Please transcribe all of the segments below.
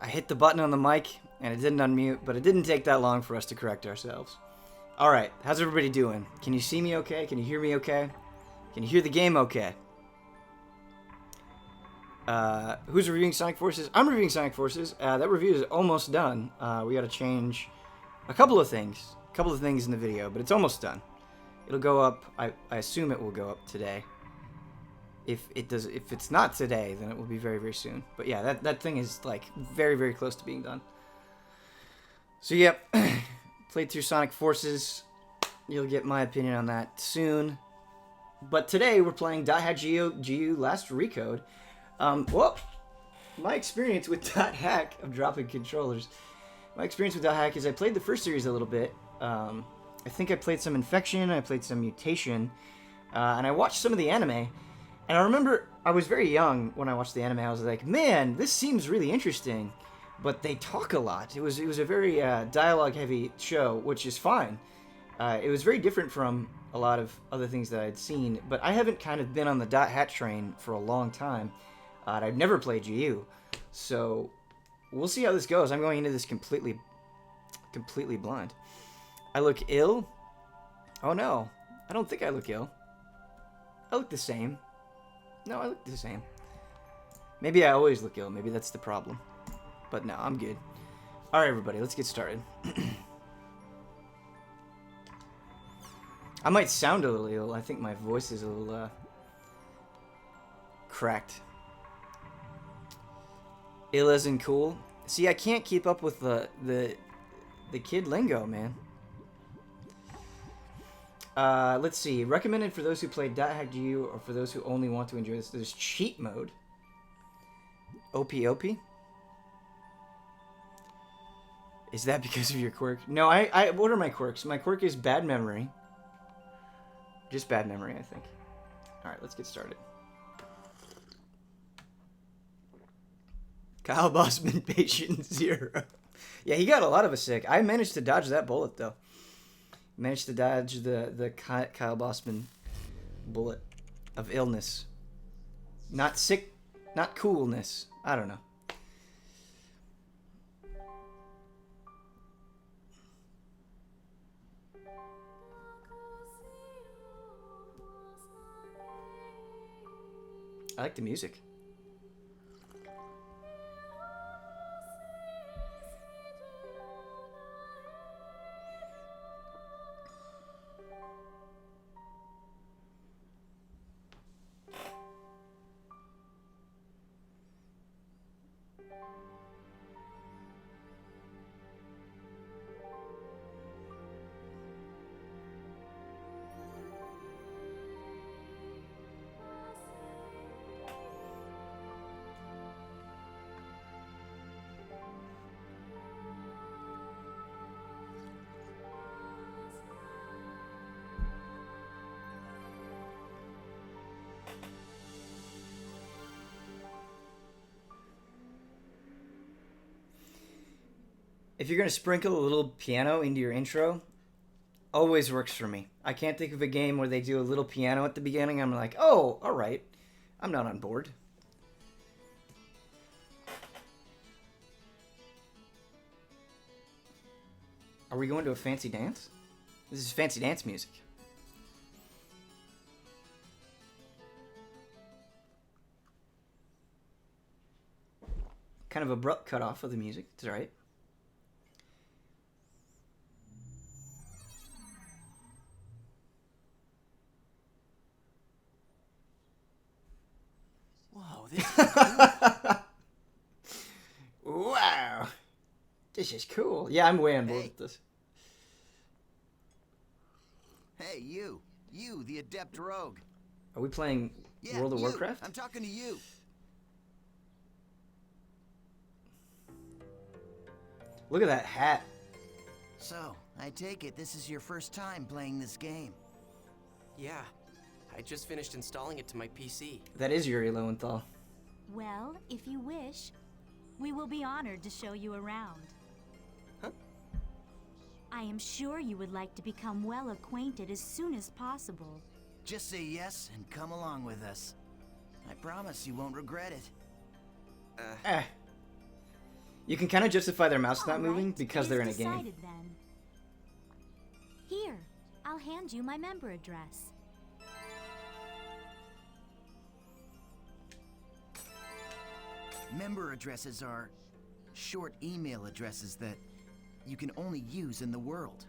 I hit the button on the mic, and it didn't unmute, but it didn't take that long for us to correct ourselves. Alright, how's everybody doing? Can you see me okay? Can you hear me okay? Can you hear the game okay? Who's reviewing Sonic Forces? I'm reviewing Sonic Forces. That review is almost done. We gotta change a couple of things. In the video, but it's almost done. It'll go up, I assume it will go up today. If it's not today, then it will be very, very soon. But yeah, that thing is like very, very close to being done. So yep, played through Sonic Forces. You'll get my opinion on that soon. But today we're playing .hack.GU Last Recode. Well, my experience with .hack, I'm dropping controllers. My experience with .hack is I played the first series a little bit. I think I played some Infection, I played some Mutation, and I watched some of the anime. And I remember I was very young when I watched the anime. I was like, man, this seems really interesting. But they talk a lot. It was a very dialogue-heavy show, which is fine. It was very different from a lot of other things that I'd seen. But I haven't kind of been on the .hat train for a long time. I've never played GU. So we'll see how this goes. I'm going into this completely blind. I look ill? Oh no, I don't think I look ill. I look the same. No, I look the same. Maybe I always look ill. Maybe that's the problem. But no, I'm good. Alright, everybody, let's get started. I might sound a little ill. I think my voice is a little, cracked. Ill as in cool. See, I can't keep up with the kid lingo, man. Let's see. Recommended for those who play .hack.GU or for those who only want to enjoy this. There's cheat mode. OP. Is that because of your quirk? No, what are my quirks? My quirk is bad memory. Just bad memory, I think. Alright, let's get started. Kyle Bossman, patient 0. Yeah, he got a lot of us sick. I managed to dodge that bullet, though. Managed to dodge the Kyle Bossman bullet of illness. Not sick, not coolness. I don't know. I like the music. If you're going to sprinkle a little piano into your intro, always works for me. I can't think of a game where they do a little piano at the beginning. I'm like, oh, all right. I'm not on board. Are we going to a fancy dance? This is fancy dance music. Kind of abrupt cutoff of the music. It's all right. This is cool. Wow. This is cool. Yeah, I'm way on board with this. Hey, you, the adept rogue. Are we playing World of Warcraft? I'm talking to you. Look at that hat. So, I take it this is your first time playing this game. Yeah, I just finished installing it to my PC. That is Yuri Lowenthal. Well, if you wish, we will be honored to show you around. Huh? I am sure you would like to become well acquainted as soon as possible. Just say yes and come along with us. I promise you won't regret it. You can kind of justify their mouse not All moving right, because it they're in a is game. decided then. Here, I'll hand you my member address. Member addresses are short email addresses that you can only use in the world.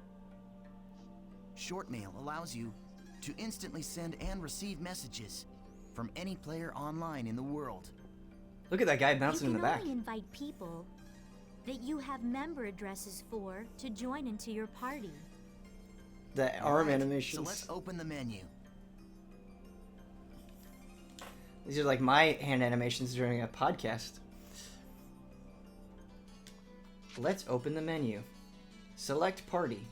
Short mail allows you to instantly send and receive messages from any player online in the world. Look at that guy bouncing in the You back. can only invite people that you have member addresses for to join into your party. The arm Alright, animations. So let's open the menu. These are like my hand animations during a podcast. Let's open the menu. Select party.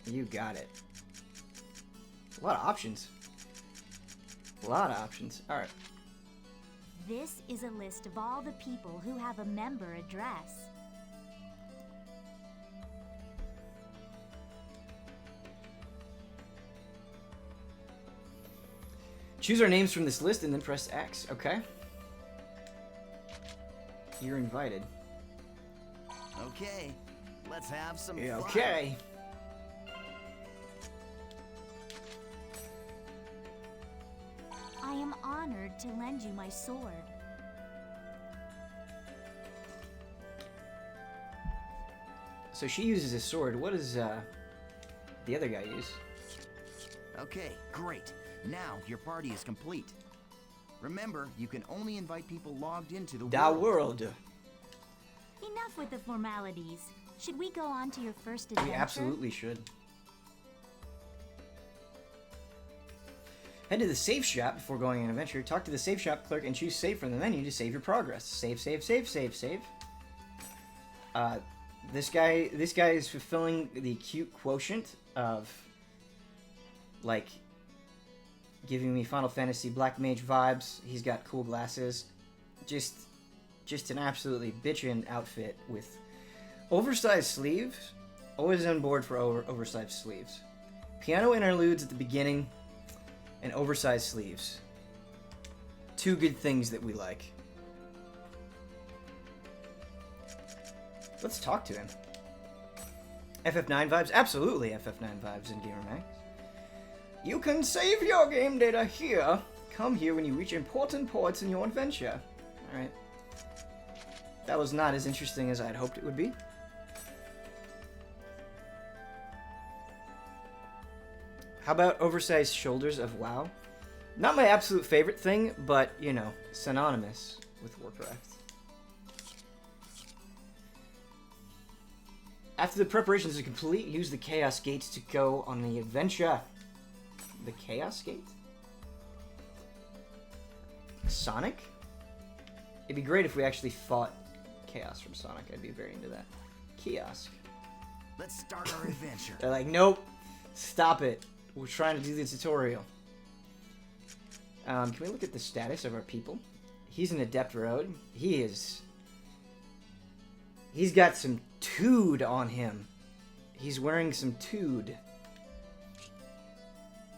You got it. A lot of options. A lot of options. Alright. This is a list of all the people who have a member address. Choose our names from this list and then press X. Okay. You're invited. Okay, let's have some Yeah, fun. okay. I am honored to lend you my sword. So she uses a sword. What does the other guy use? Okay, great. Now your party is complete. Remember, you can only invite people logged into the Da world. world. Enough with the formalities. Should we go on to your first adventure? We absolutely should. Head to the safe shop before going on an adventure. Talk to the safe shop clerk and choose save from the menu to save your progress. Save, save, save, save, save. This guy is fulfilling the cute quotient of, like, giving me Final Fantasy Black Mage vibes. He's got cool glasses. Just an absolutely bitchin' outfit with oversized sleeves. Always on board for oversized sleeves. Piano interludes at the beginning and oversized sleeves. Two good things that we like. Let's talk to him. FF9 vibes? Absolutely FF9 vibes in Gamer Max. You can save your game data here. Come here when you reach important ports in your adventure. Alright. That was not as interesting as I had hoped it would be. How about oversized shoulders of WoW? Not my absolute favorite thing, but, you know, synonymous with Warcraft. After the preparations are complete, use the Chaos Gates to go on the adventure. The Chaos Gate? Sonic? It'd be great if we actually fought Chaos from Sonic. I'd be very into that. Kiosk. Let's start our adventure. They're like, nope, stop it. We're trying to do the tutorial. Can we look at the status of our people? He's an Adept Road. He's got some tood on him. He's wearing some tood.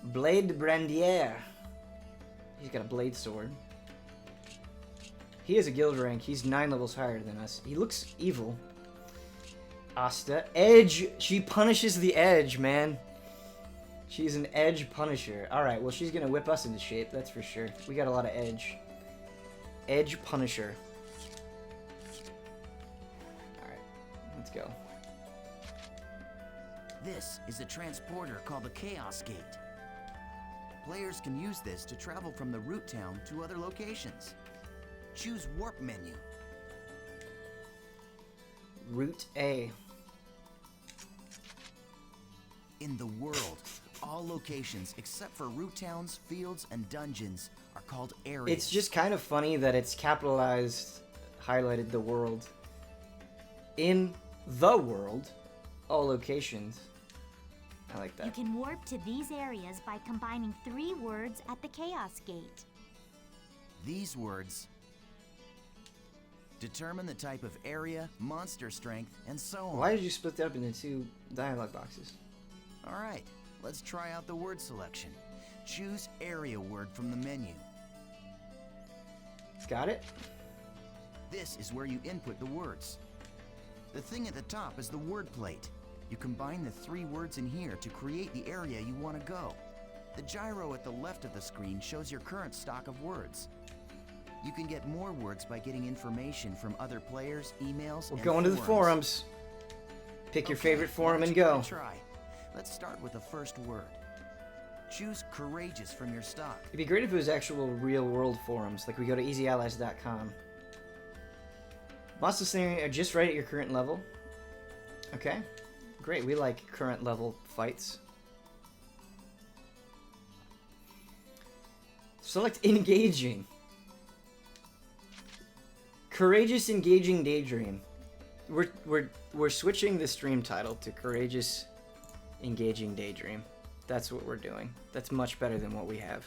Blade de Brandier. He's got a blade sword. He has a guild rank. He's 9 levels higher than us. He looks evil. Asta. Edge. She punishes the edge, man. She's an edge punisher. Alright, well, she's going to whip us into shape, that's for sure. We got a lot of edge. Edge punisher. Alright, let's go. This is a transporter called the Chaos Gate. Players can use this to travel from the root town to other locations. Choose Warp menu. Route A. In the world, all locations except for root towns, fields, and dungeons are called areas. It's just kind of funny that it's capitalized, highlighted the world. In the world, all locations. I like You that. can warp to these areas by combining 3 words at the Chaos Gate. These words determine the type of area, monster strength, and so on. Why did you split that up into 2 dialogue boxes? Alright, let's try out the word selection. Choose area word from the menu. Got it? This This is where you input the words. The thing at the top is the word plate. You combine the 3 words in here to create the area you want to go. The gyro at the left of the screen shows your current stock of words. You can get more words by getting information from other players, emails, We're and going to the forums. Pick your favorite forum and go. Try. Let's start with the first word. Choose courageous from your stock. It'd be great if it was actual real-world forums, like we go to easyallies.com. Monster scenery are just right at your current level. Okay, great. We like current level fights. Select engaging. Courageous, engaging daydream. We're switching the stream title to courageous, engaging daydream. That's what we're doing. That's much better than what we have.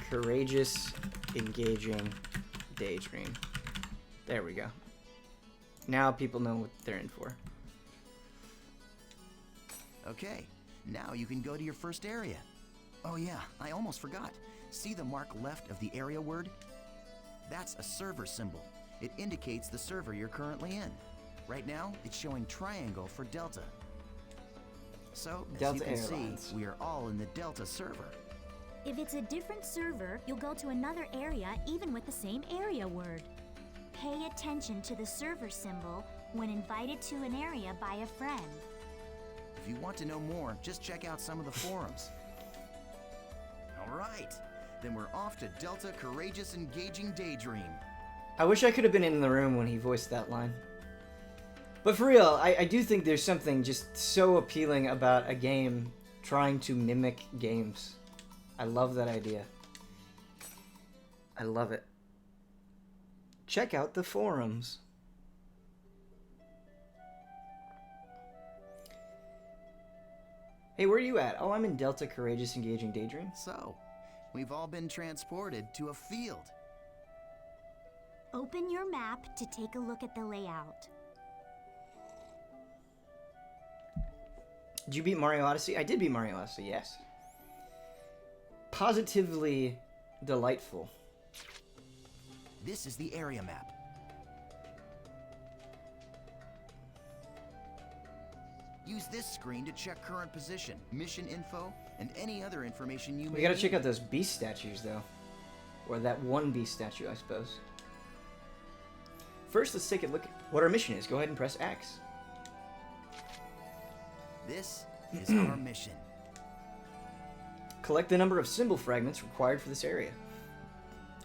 Courageous, engaging daydream. There we go. Now people know what they're in for. Okay, now you can go to your first area. Oh yeah, I almost forgot. See the mark left of the area word? That's a server symbol. It indicates the server you're currently in. Right now, it's showing triangle for Delta. So, as Delta you can Airlines. see, we are all in the Delta server. If it's a different server, you'll go to another area even with the same area word. Pay attention to the server symbol when invited to an area by a friend. If you want to know more, just check out some of the forums. All right, then we're off to Delta Courageous Engaging Daydream. I wish I could have been in the room when he voiced that line. But for real, I do think there's something just so appealing about a game trying to mimic games. I love that idea. I love it. Check out the forums. Hey, where are you at? Oh, I'm in Delta Courageous Engaging Daydream. So, we've all been transported to a field. Open your map to take a look at the layout. Did you beat Mario Odyssey? I did beat Mario Odyssey, yes. Positively delightful. This is the area map. Use this screen to check current position, mission info, and any other information you may We gotta need. check out those beast statues, though. Or that one beast statue, I suppose. First, let's take a look at what our mission is. Go ahead and press X. This is our mission. Collect the number of symbol fragments required for this area.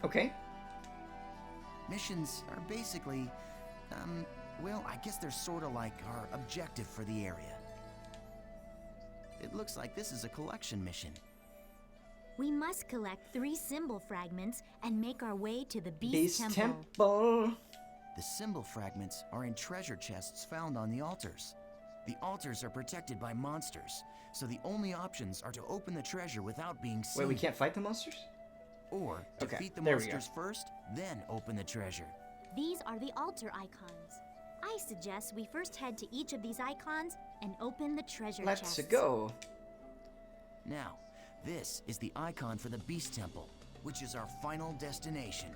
Okay. Missions are basically, well, I guess they're sort of like our objective for the area. It looks like this is a collection mission. We must collect 3 symbol fragments and make our way to the Beast Beast Temple. The symbol fragments are in treasure chests found on the altars. The altars are protected by monsters, so the only options are to open the treasure without being seen. Wait, we can't fight the monsters? Or Okay, defeat the there we go. monsters first, then open the treasure. These are the altar icons. I suggest we first head to each of these icons and open the treasure Let's chests. go. Now, this is the icon for the Beast Temple, which is our final destination.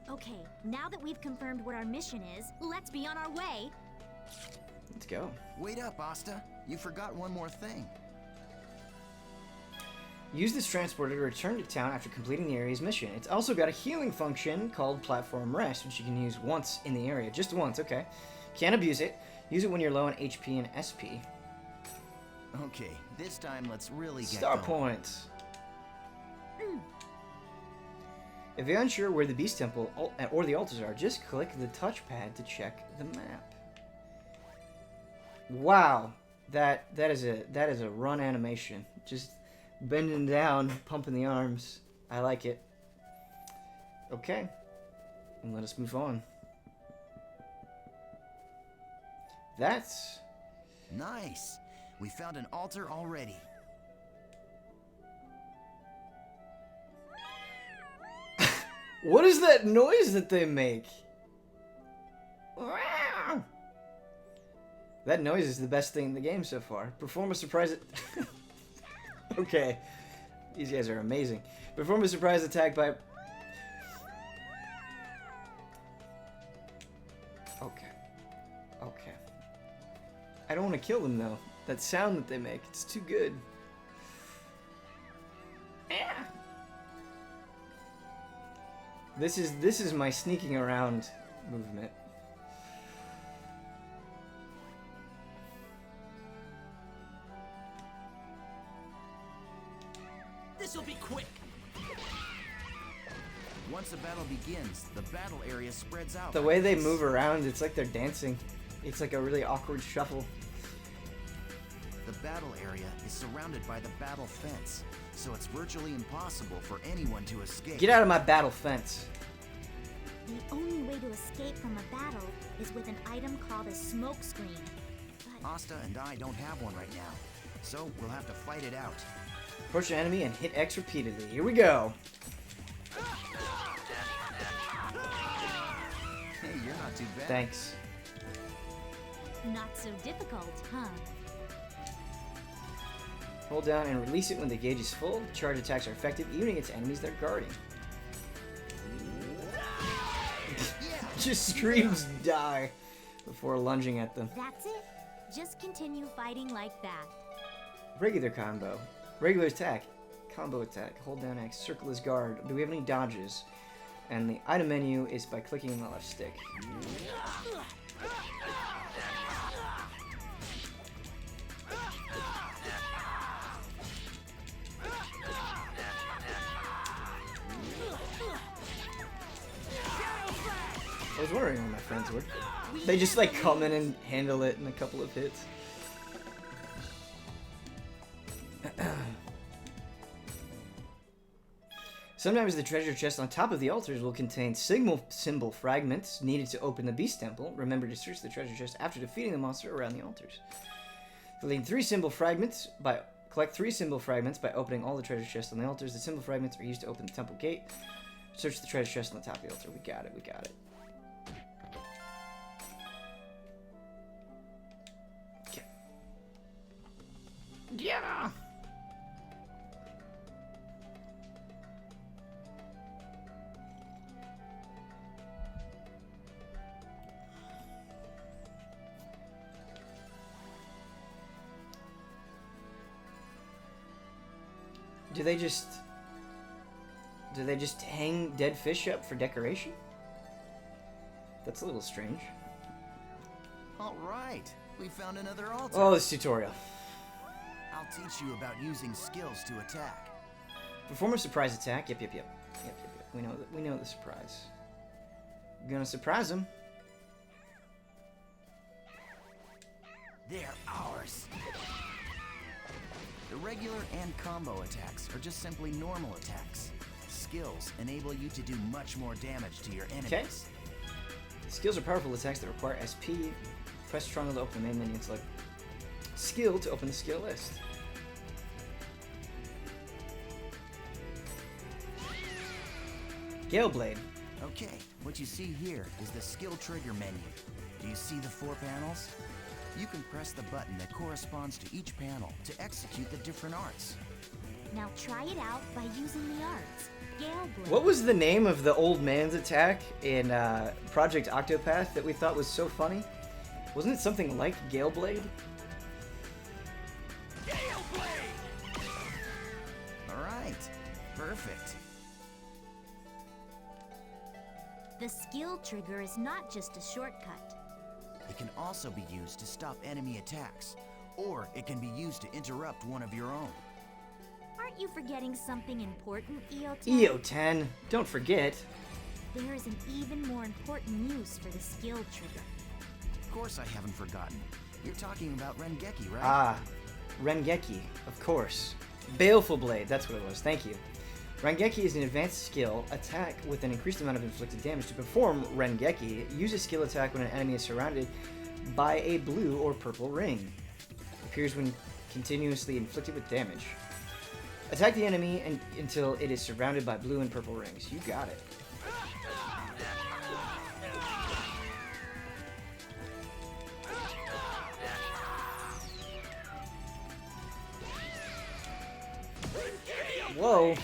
Okay, now that we've confirmed what our mission is, let's be on our way. Let's go. Wait up, Asta. You forgot one more thing. Use this transporter to return to town after completing the area's mission. It's also got a healing function called Platform Rest, which you can use once in the area. Just once, okay. Can't abuse it. Use it when you're low on HP and SP. Okay, this time let's really get Star going. points. If you're unsure where the Beast Temple or the altars are, just click the touchpad to check the map. Wow, that is a run animation. Just bending down, pumping the arms. I like it. Okay, and let us move on. That's Nice. We found an altar already. what is that noise that they make? That noise is the best thing in the game so far. Perform a surprise. Okay, these guys are amazing. Perform a surprise attack by. Okay. Okay. I don't want to kill them though. That sound that they make, it's too good. Yeah. This is my sneaking around movement. This'll be quick. Once a battle begins, the battle area spreads out. The way they move around, it's like they're dancing. It's like a really awkward shuffle. The battle area is surrounded by the battle fence, so it's virtually impossible for anyone to escape. Get out of my battle fence. The only way to escape from a battle is with an item called a smoke screen. But Asta and I don't have one right now, so we'll have to fight it out. Approach an enemy and hit X repeatedly. Here we go. Hey, you're not too bad. Thanks. not so difficult, huh? Hold down and release it when the gauge is full. Charge attacks are effective even against enemies they're guarding. Just screams die before lunging at them. That's it. Just continue fighting like that. Regular combo. Regular attack. Combo attack. Hold down X. Circle is guard. Do we have any dodges? And the item menu is by clicking on the left stick. I was wondering where my friends were. They just like come in and handle it in a couple of hits. Sometimes the treasure chest on top of the altars will contain symbol fragments needed to open the beast temple. Remember to search the treasure chest after defeating the monster around the altars. Collect 3 symbol fragments by opening all the treasure chests on the altars. The symbol fragments are used to open the temple gate. Search the treasure chest on the top of the altar. We got it, we got it. Okay. Yeah! Do they just hang dead fish up for decoration? That's a little strange. All right, we found another altar. Oh, this tutorial. I'll teach you about using skills to attack. Perform a surprise attack. Yep. We know the surprise. We're gonna surprise him. They're ours. The regular and combo attacks are just simply normal attacks. Skills enable you to do much more damage to your enemies. Okay. Skills are powerful attacks that require SP. Press triangle to open the main menu. It's like skill to open the skill list. Gale Blade. Okay, what you see here is the skill trigger menu. Do you see the 4 panels? You can press the button that corresponds to each panel to execute the different arts. Now try it out by using the arts. Gale Blade. What was the name of the old man's attack in Project Octopath that we thought was so funny? Wasn't it something like Gale Blade? Gale Blade! All right, perfect. The skill trigger is not just a shortcut. It can also be used to stop enemy attacks, or it can be used to interrupt one of your own. Aren't you forgetting something important, EO10? EO10, don't forget. There is an even more important use for the skill trigger. Of course I haven't forgotten. You're talking about Rengeki, right? Ah, Rengeki, of course. Baleful Blade, that's what it was, thank you. Rengeki is an advanced skill attack with an increased amount of inflicted damage. To perform Rengeki, use a skill attack when an enemy is surrounded by a blue or purple ring. Appears when continuously inflicted with damage. Attack the enemy until it is surrounded by blue and purple rings. You got it. Whoa.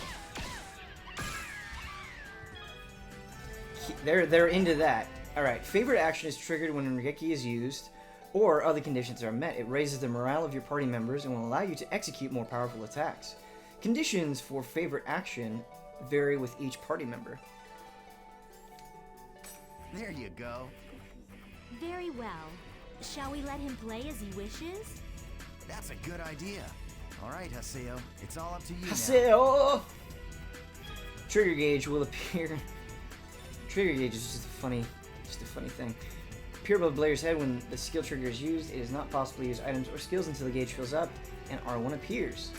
They're into that. Alright, favorite action is triggered when Regeki is used, or other conditions are met. It raises the morale of your party members and will allow you to execute more powerful attacks. Conditions for favorite action vary with each party member. There you go. Very well. Shall we let him play as he wishes? That's a good idea. All right, Haseo, it's all up to you now. Haseo! Trigger gauge will appear. Trigger gauge is just a funny thing. Appear above the player's head when the skill trigger is used. It is not possible to use items or skills until the gauge fills up and R1 appears.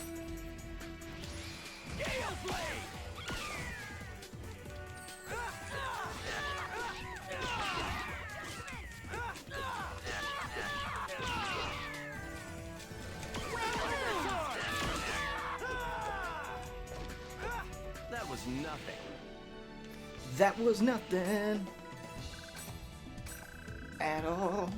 That was nothing. That was nothing at all.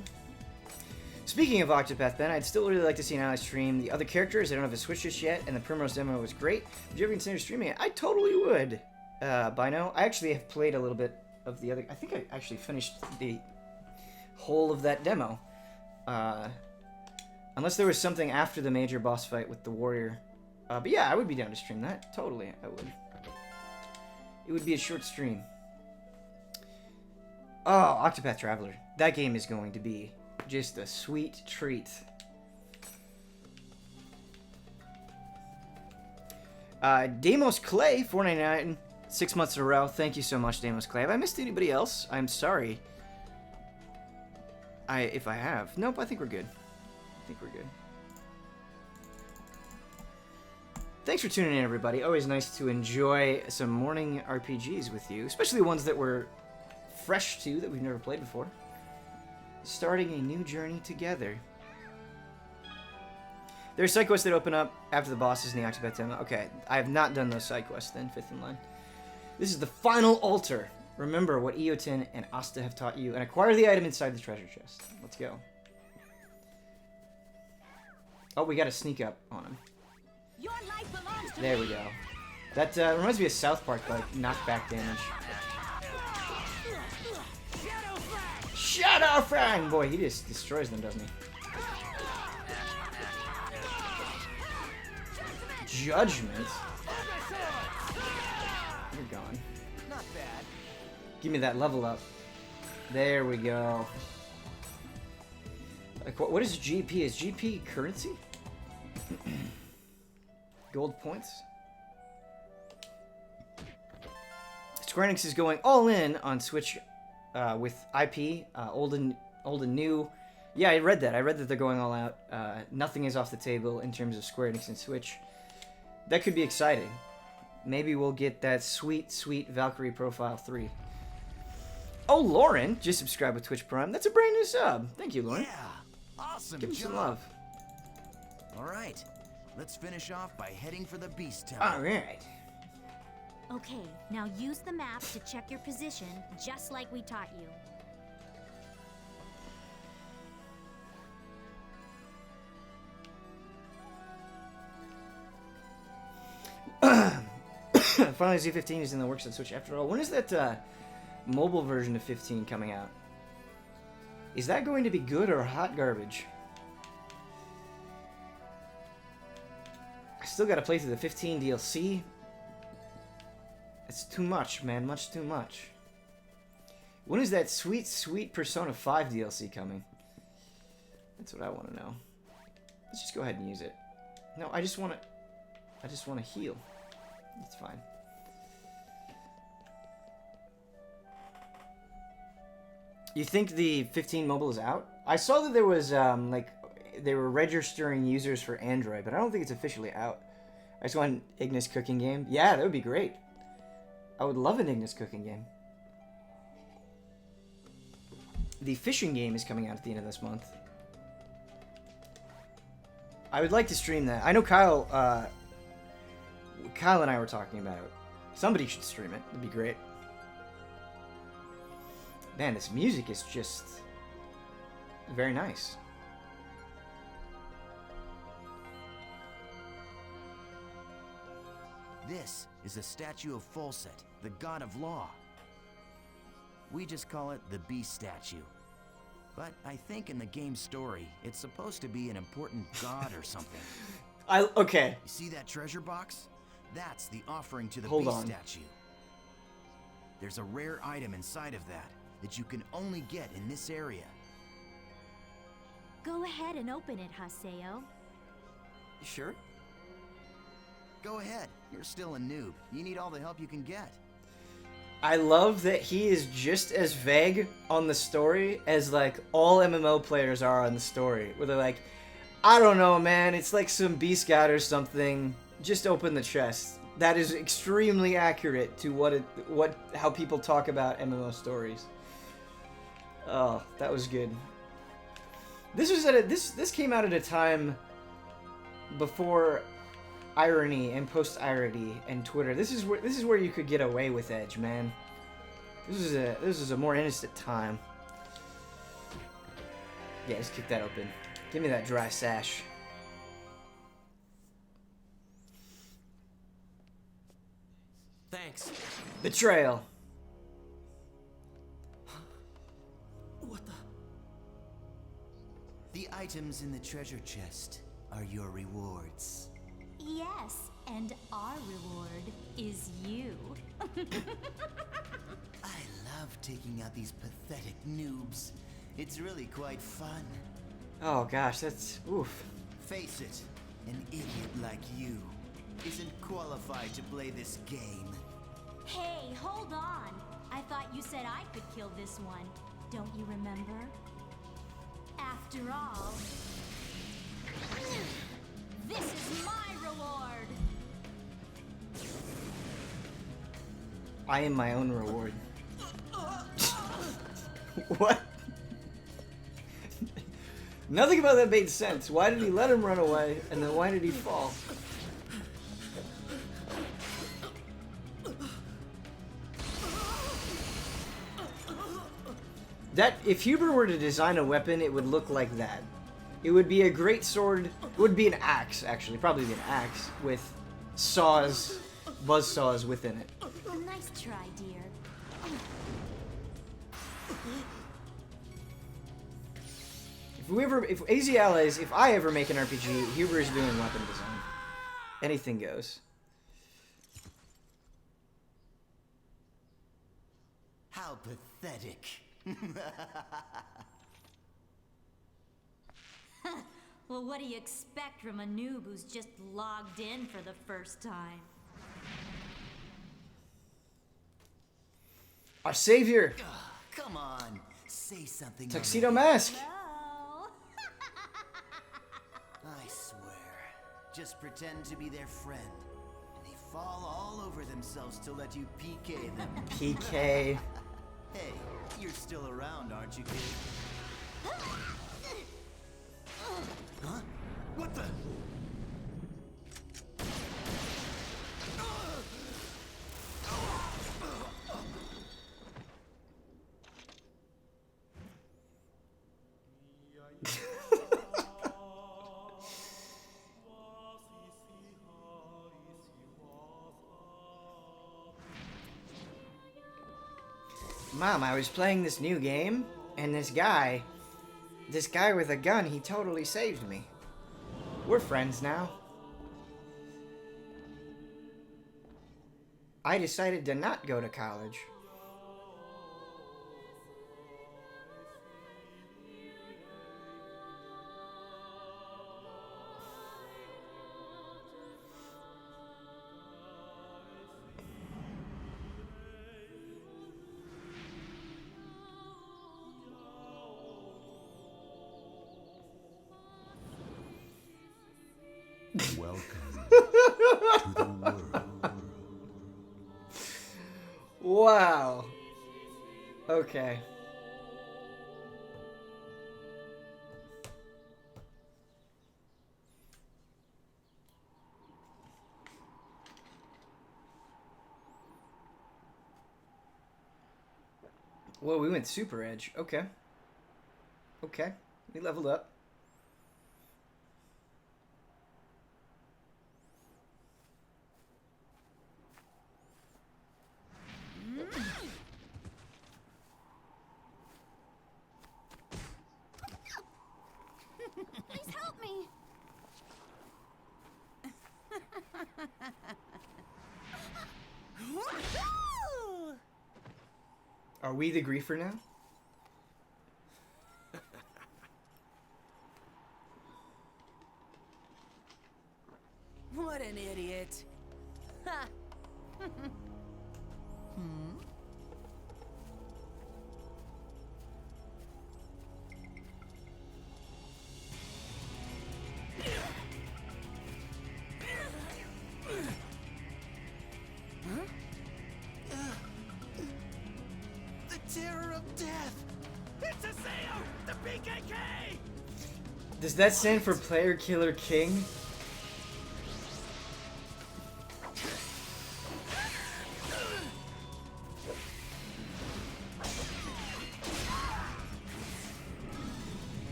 Speaking of Octopath Ben, I'd still really like to see an ally stream the other characters. I don't have a Switch just yet, and the Primrose demo was great. Would you ever consider streaming it? I totally would. Bino, I actually have played a little bit of the other. I think I actually finished the whole of that demo. Unless there was something after the major boss fight with the warrior. But yeah, I would be down to stream that. Totally, I would. It would be a short stream. Oh, Octopath Traveler. That game is going to be just a sweet treat. Damos Clay, $4.99, 6 months in a row. Thank you so much, Damos Clay. Have I missed anybody else? I'm sorry. If I have. Nope, I think we're good. I think we're good. Thanks for tuning in, everybody. Always nice to enjoy some morning RPGs with you, especially ones that we're fresh to, that we've never played before. Starting a new journey together. There are side quests that open up after the bosses in the Octopath demo. Okay, I have not done those side quests then, fifth in line. This is the final altar. Remember what Eoten and Asta have taught you and acquire the item inside the treasure chest. Let's go. Oh, we gotta sneak up on him. Your life belongs to There we go. That reminds me of South Park, like knockback damage. Shadow Fang! Boy, he just destroys them, doesn't he? Judgment? You're gone. Not bad. Give me that level up. There we go. Like, what is GP? Is GP currency? Gold points? Square Enix is going all in on Switch with IP, old and new. Yeah, I read that. I read that they're going all out. Nothing is off the table in terms of Square Enix and Switch. That could be exciting. Maybe we'll get that sweet, sweet Valkyrie Profile 3. Oh, Lauren just subscribed with Twitch Prime. That's a brand new sub. Thank you, Lauren. Yeah, awesome Give him job. some love. All right, let's finish off by heading for the Beast Temple. All right. Okay, now use the map to check your position, just like we taught you. Finally, Z15 is in the works on Switch after all. When is that mobile version of 15 coming out? Is that going to be good or hot garbage? I still gotta play through the 15 DLC. It's too much, man. Much too much. When is that sweet, sweet Persona 5 DLC coming? That's what I want to know. Let's just go ahead and use it. No, I just want to heal. It's fine. You think the 15 mobile is out? I saw that there was like they were registering users for Android, but I don't think it's officially out. I just want an Ignis cooking game. Yeah, that would be great. I would love an Ignis cooking game. The fishing game is coming out at the end of this month. I would like to stream that. I know Kyle and I were talking about it. Somebody should stream it. It'd be great. Man, this music is just very nice. This is a statue of Folset, the god of law. We just call it the Beast Statue. But I think in the game's story, it's supposed to be an important god or something. Okay. You see that treasure box? That's the offering to the Hold Beast on. Statue. There's a rare item inside of that you can only get in this area. Go ahead and open it, Haseo. You sure? Go ahead, you're still a noob. You need all the help you can get. I love that he is just as vague on the story as, like, all MMO players are on the story. Where they're like, I don't know, man, it's like some beast god or something. Just open the chest. That is extremely accurate to how people talk about MMO stories. Oh, that was good. This was this came out at a time before irony and post-irony and Twitter. This is where you could get away with edge, man. This is a more innocent time. Yeah, just kick that open. Give me that dry sash. Thanks. Betrayal. What the? The items in the treasure chest are your rewards. Yes, and our reward is you. I love taking out these pathetic noobs. It's really quite fun. Oh gosh, that's oof. Face it, an idiot like you isn't qualified to play this game. Hey, hold on. I thought you said I could kill this one. Don't you remember? After all, this is my reward. I am my own reward. What? Nothing about that made sense. Why did he let him run away, and then why did he fall? That, if Huber were to design a weapon, it would look like that. It would be a great sword. It would be an axe, actually. Probably be an axe with saws, buzz saws within it. Nice try, dear. If AZ Allies, if I ever make an RPG, Huber is doing weapon design. Anything goes. How pathetic. Well, what do you expect from a noob who's just logged in for the first time? Our savior! Come on, say something. Tuxedo already. Mask! Oh. I swear, just pretend to be their friend, and they fall all over themselves to let you PK them. PK. Hey, you're still around, aren't you, kid? Huh? What the? Mom, I was playing this new game, and this guy with a gun, he totally saved me. We're friends now. I decided to not go to college. Welcome to the world. Wow. Okay. Whoa, we went super edge. Okay. Okay. We leveled up. Are we the griefer now? What an idiot. Ha! The terror of death! It's Aseo! The PKK! Does that stand for Player Killer King?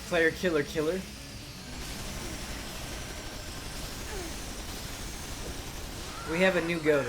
Player Killer Killer? We have a new goalie.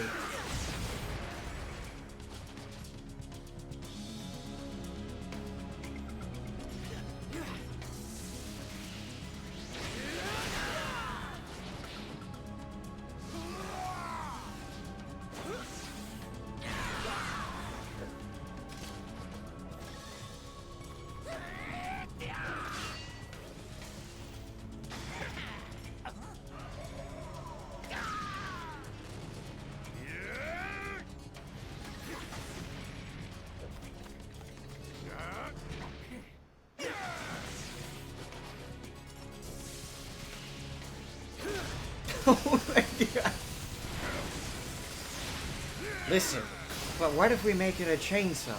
Oh my god. Listen, but what if we make it a chainsaw?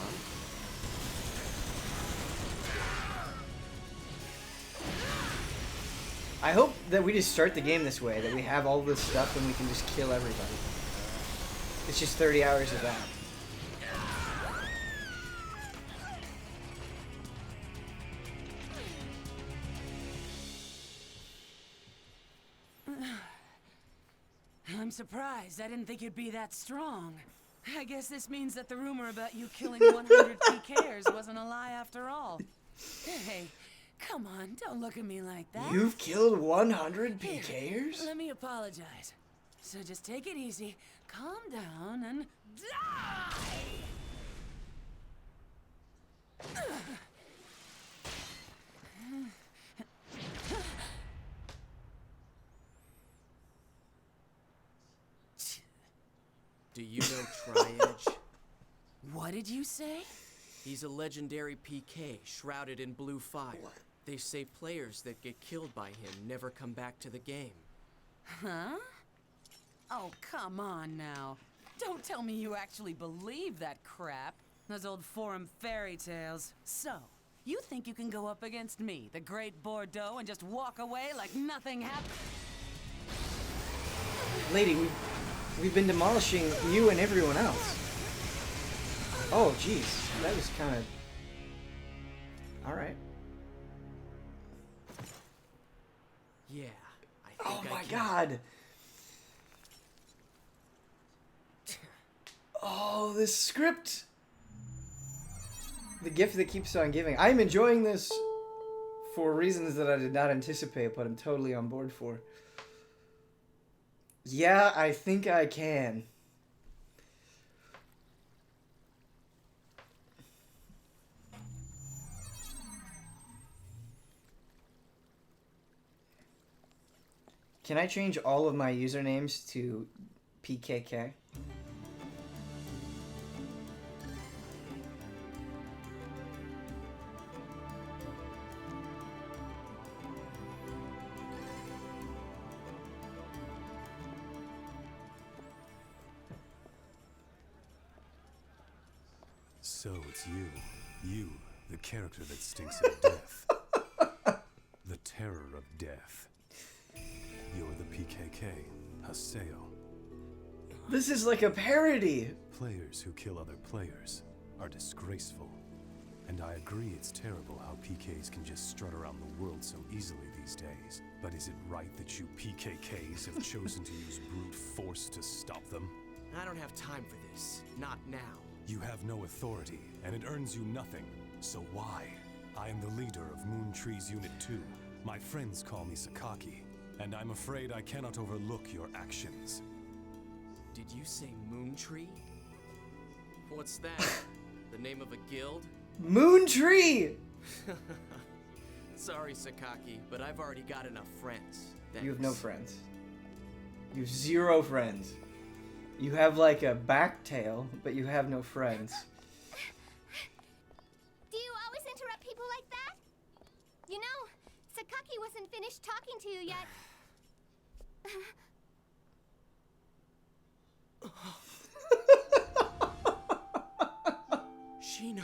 I hope that we just start the game this way, that we have all this stuff and we can just kill everybody. It's just 30 hours of that. I'm surprised. I didn't think you'd be that strong. I guess this means that the rumor about you killing 100 PKers wasn't a lie after all. Hey, come on, don't look at me like that. You've killed 100 Here, PKers? let me apologize. So just take it easy, calm down, and die! Do you know Tri-Edge? What did you say? He's a legendary PK, shrouded in blue fire. They say players that get killed by him never come back to the game. Huh? Oh, come on now. Don't tell me you actually believe that crap. Those old forum fairy tales. So, you think you can go up against me, the great Bordeaux, and just walk away like nothing happened? Lady, we've been demolishing you and everyone else. Oh, jeez. That was kind of... Alright. Yeah, I think Oh I my can. god! Oh, this script! The gift that keeps on giving. I'm enjoying this for reasons that I did not anticipate, but I'm totally on board for. Yeah, I think I can. Can I change all of my usernames to PKK? So it's you, the character that stinks of death. The terror of death. You're the PKK, Haseo. This is like a parody. Players who kill other players are disgraceful. And I agree it's terrible how PKs can just strut around the world so easily these days. But is it right that you PKKs have chosen to use brute force to stop them? I don't have time for this. Not now. You have no authority, and it earns you nothing. So why? I am the leader of Moon Tree's Unit 2. My friends call me Sakaki, and I'm afraid I cannot overlook your actions. Did you say Moon Tree? What's that? The name of a guild? Moon Tree! Sorry, Sakaki, but I've already got enough friends. You have no Thanks. friends. You have 0 friends. You have like a back tail, but you have no friends. Do you always interrupt people like that? You know, Sakaki wasn't finished talking to you yet. Shino.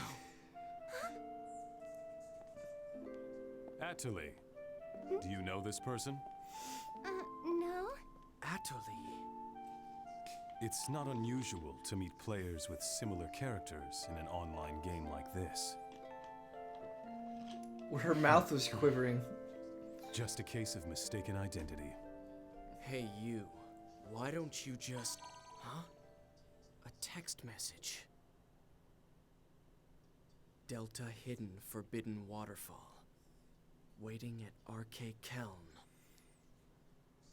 Atali, do you know this person? No? Atali. It's not unusual to meet players with similar characters in an online game like this. Her mouth was quivering. Just a case of mistaken identity. Hey, you. Why don't you just... Huh? A text message. Delta Hidden Forbidden Waterfall. Waiting at RK Keln.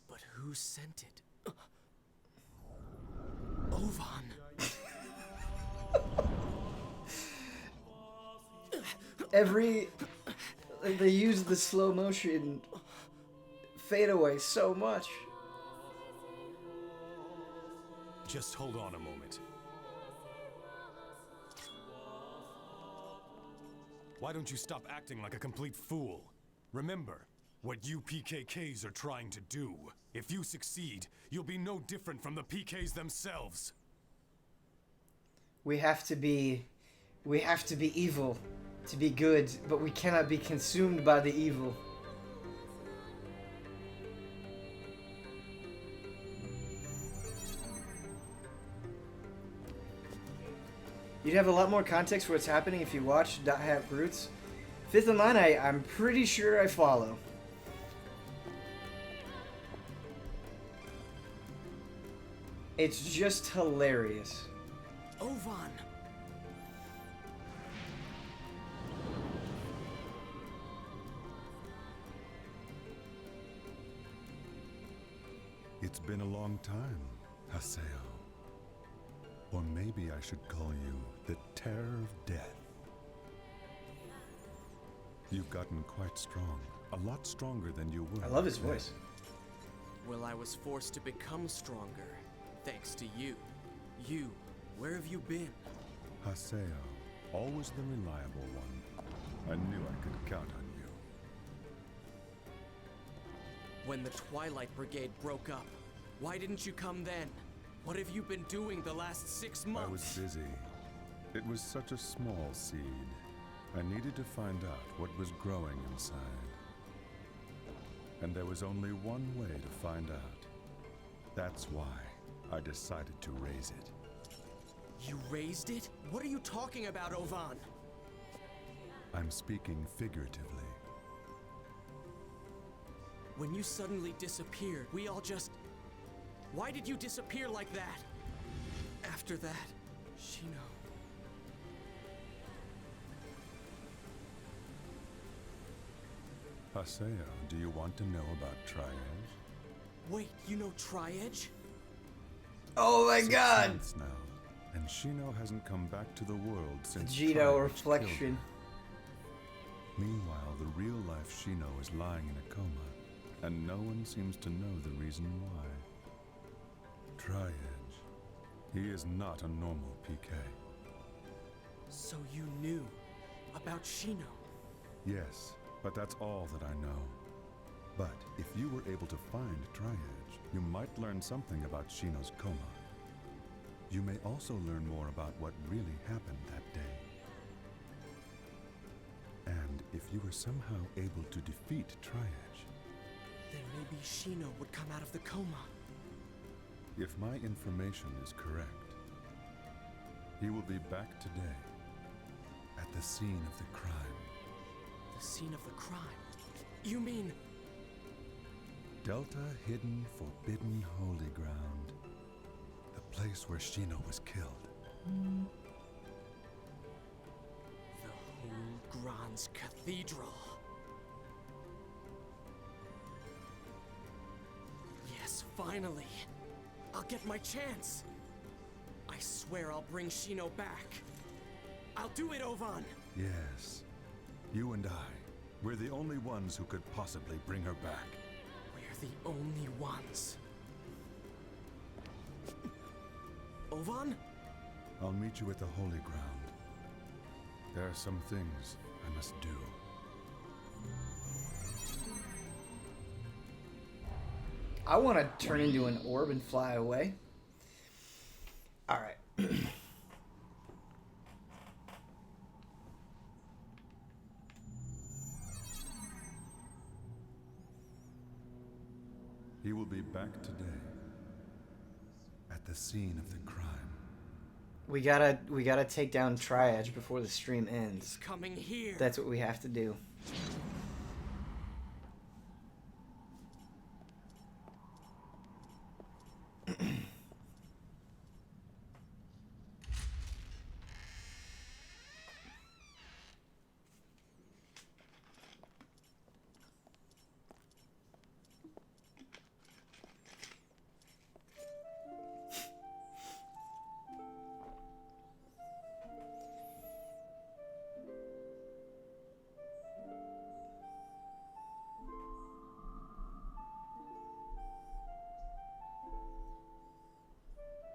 But who sent it? Ovan. They use the slow motion fade away so much. Just hold on a moment. Why don't you stop acting like a complete fool? Remember what you PKKs are trying to do. If you succeed, you'll be no different from the PKs themselves. We have to be evil to be good, but we cannot be consumed by the evil. You'd have a lot more context for what's happening if you watch Dot Hat Roots. Fifth in line, I'm pretty sure I follow. It's just hilarious. Ovan. It's been a long time, Haseo. Or maybe I should call you the Terror of Death. You've gotten quite strong. A lot stronger than you were. I love his then. voice. Well, I was forced to become stronger. Thanks to you. You, where have you been? Haseo, always the reliable one. I knew I could count on you. When the Twilight Brigade broke up, why didn't you come then? What have you been doing the last 6 months? I was busy. It was such a small seed. I needed to find out what was growing inside. And there was only one way to find out. That's why I decided to raise it. You raised it? What are you talking about, Ovan? I'm speaking figuratively. When you suddenly disappeared, we all just... Why did you disappear like that? After that, Shino... Haseo, do you want to know about Tri-Edge? Wait, you know Tri-Edge? Oh my 6 god! months now, and Shino hasn't come back to the world since Gino Tri-Edge reflection. killed her. Meanwhile, the real-life Shino is lying in a coma, and no one seems to know the reason why. Tri-Edge. He is not a normal PK. So you knew about Shino? Yes, but that's all that I know. But if you were able to find Tri-Edge, you might learn something about Shino's coma. You may also learn more about what really happened that day. And if you were somehow able to defeat Tri-Edge, Then maybe Shino would come out of the coma. if my information is correct, he will be back today at the scene of the crime. The scene of the crime? You mean... Delta Hidden Forbidden Holy Ground. The place where Shino was killed. the Hulgran's Cathedral? Yes, finally! I'll get my chance! swear I'll bring Shino back. I'll do it, Ovan. Yes. You and I. We're the only ones who could possibly bring her back. We're the only ones. Ovan? I'll meet you at the Holy Ground. There are some things I must do. I want to turn into an orb and fly away. Alright. He will be back today. At the scene of the crime. We gotta take down Triage before the stream ends. He's coming here. That's what we have to do.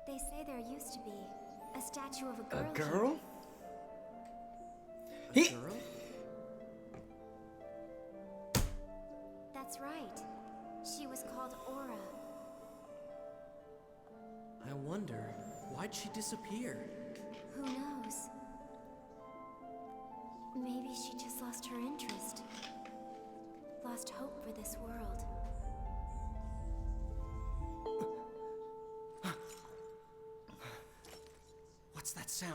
They say there used to be a statue of a girl. A girl? A girl? That's right. She was called Aura. I wonder, why'd she disappear? Who knows? Maybe she just lost her interest. Lost hope for this world. What's that sound?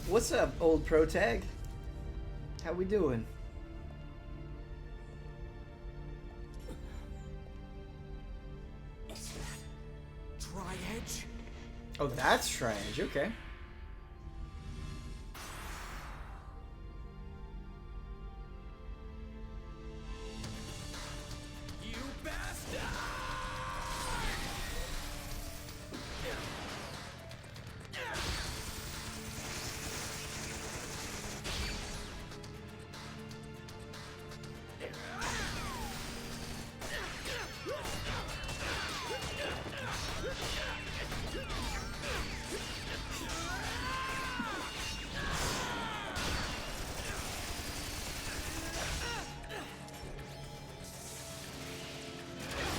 What's up, old pro tag? How we doing? Is that Tri-Edge? Oh, that's Triage. Okay. You bastard!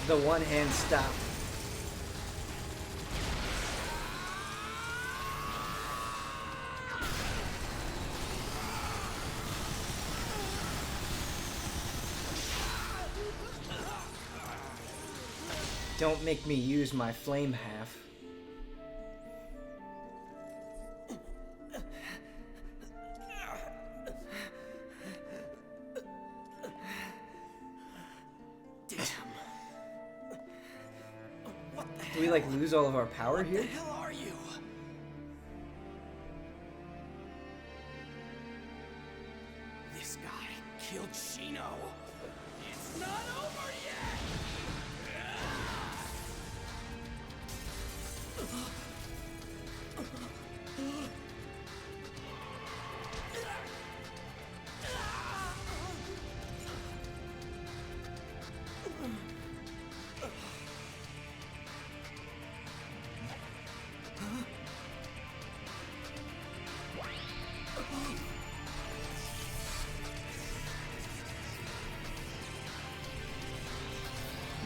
The one hand stop. Don't make me use my flame half. Do we like lose all of our power here? What the hell are you? This guy killed Shino. It's not over yet.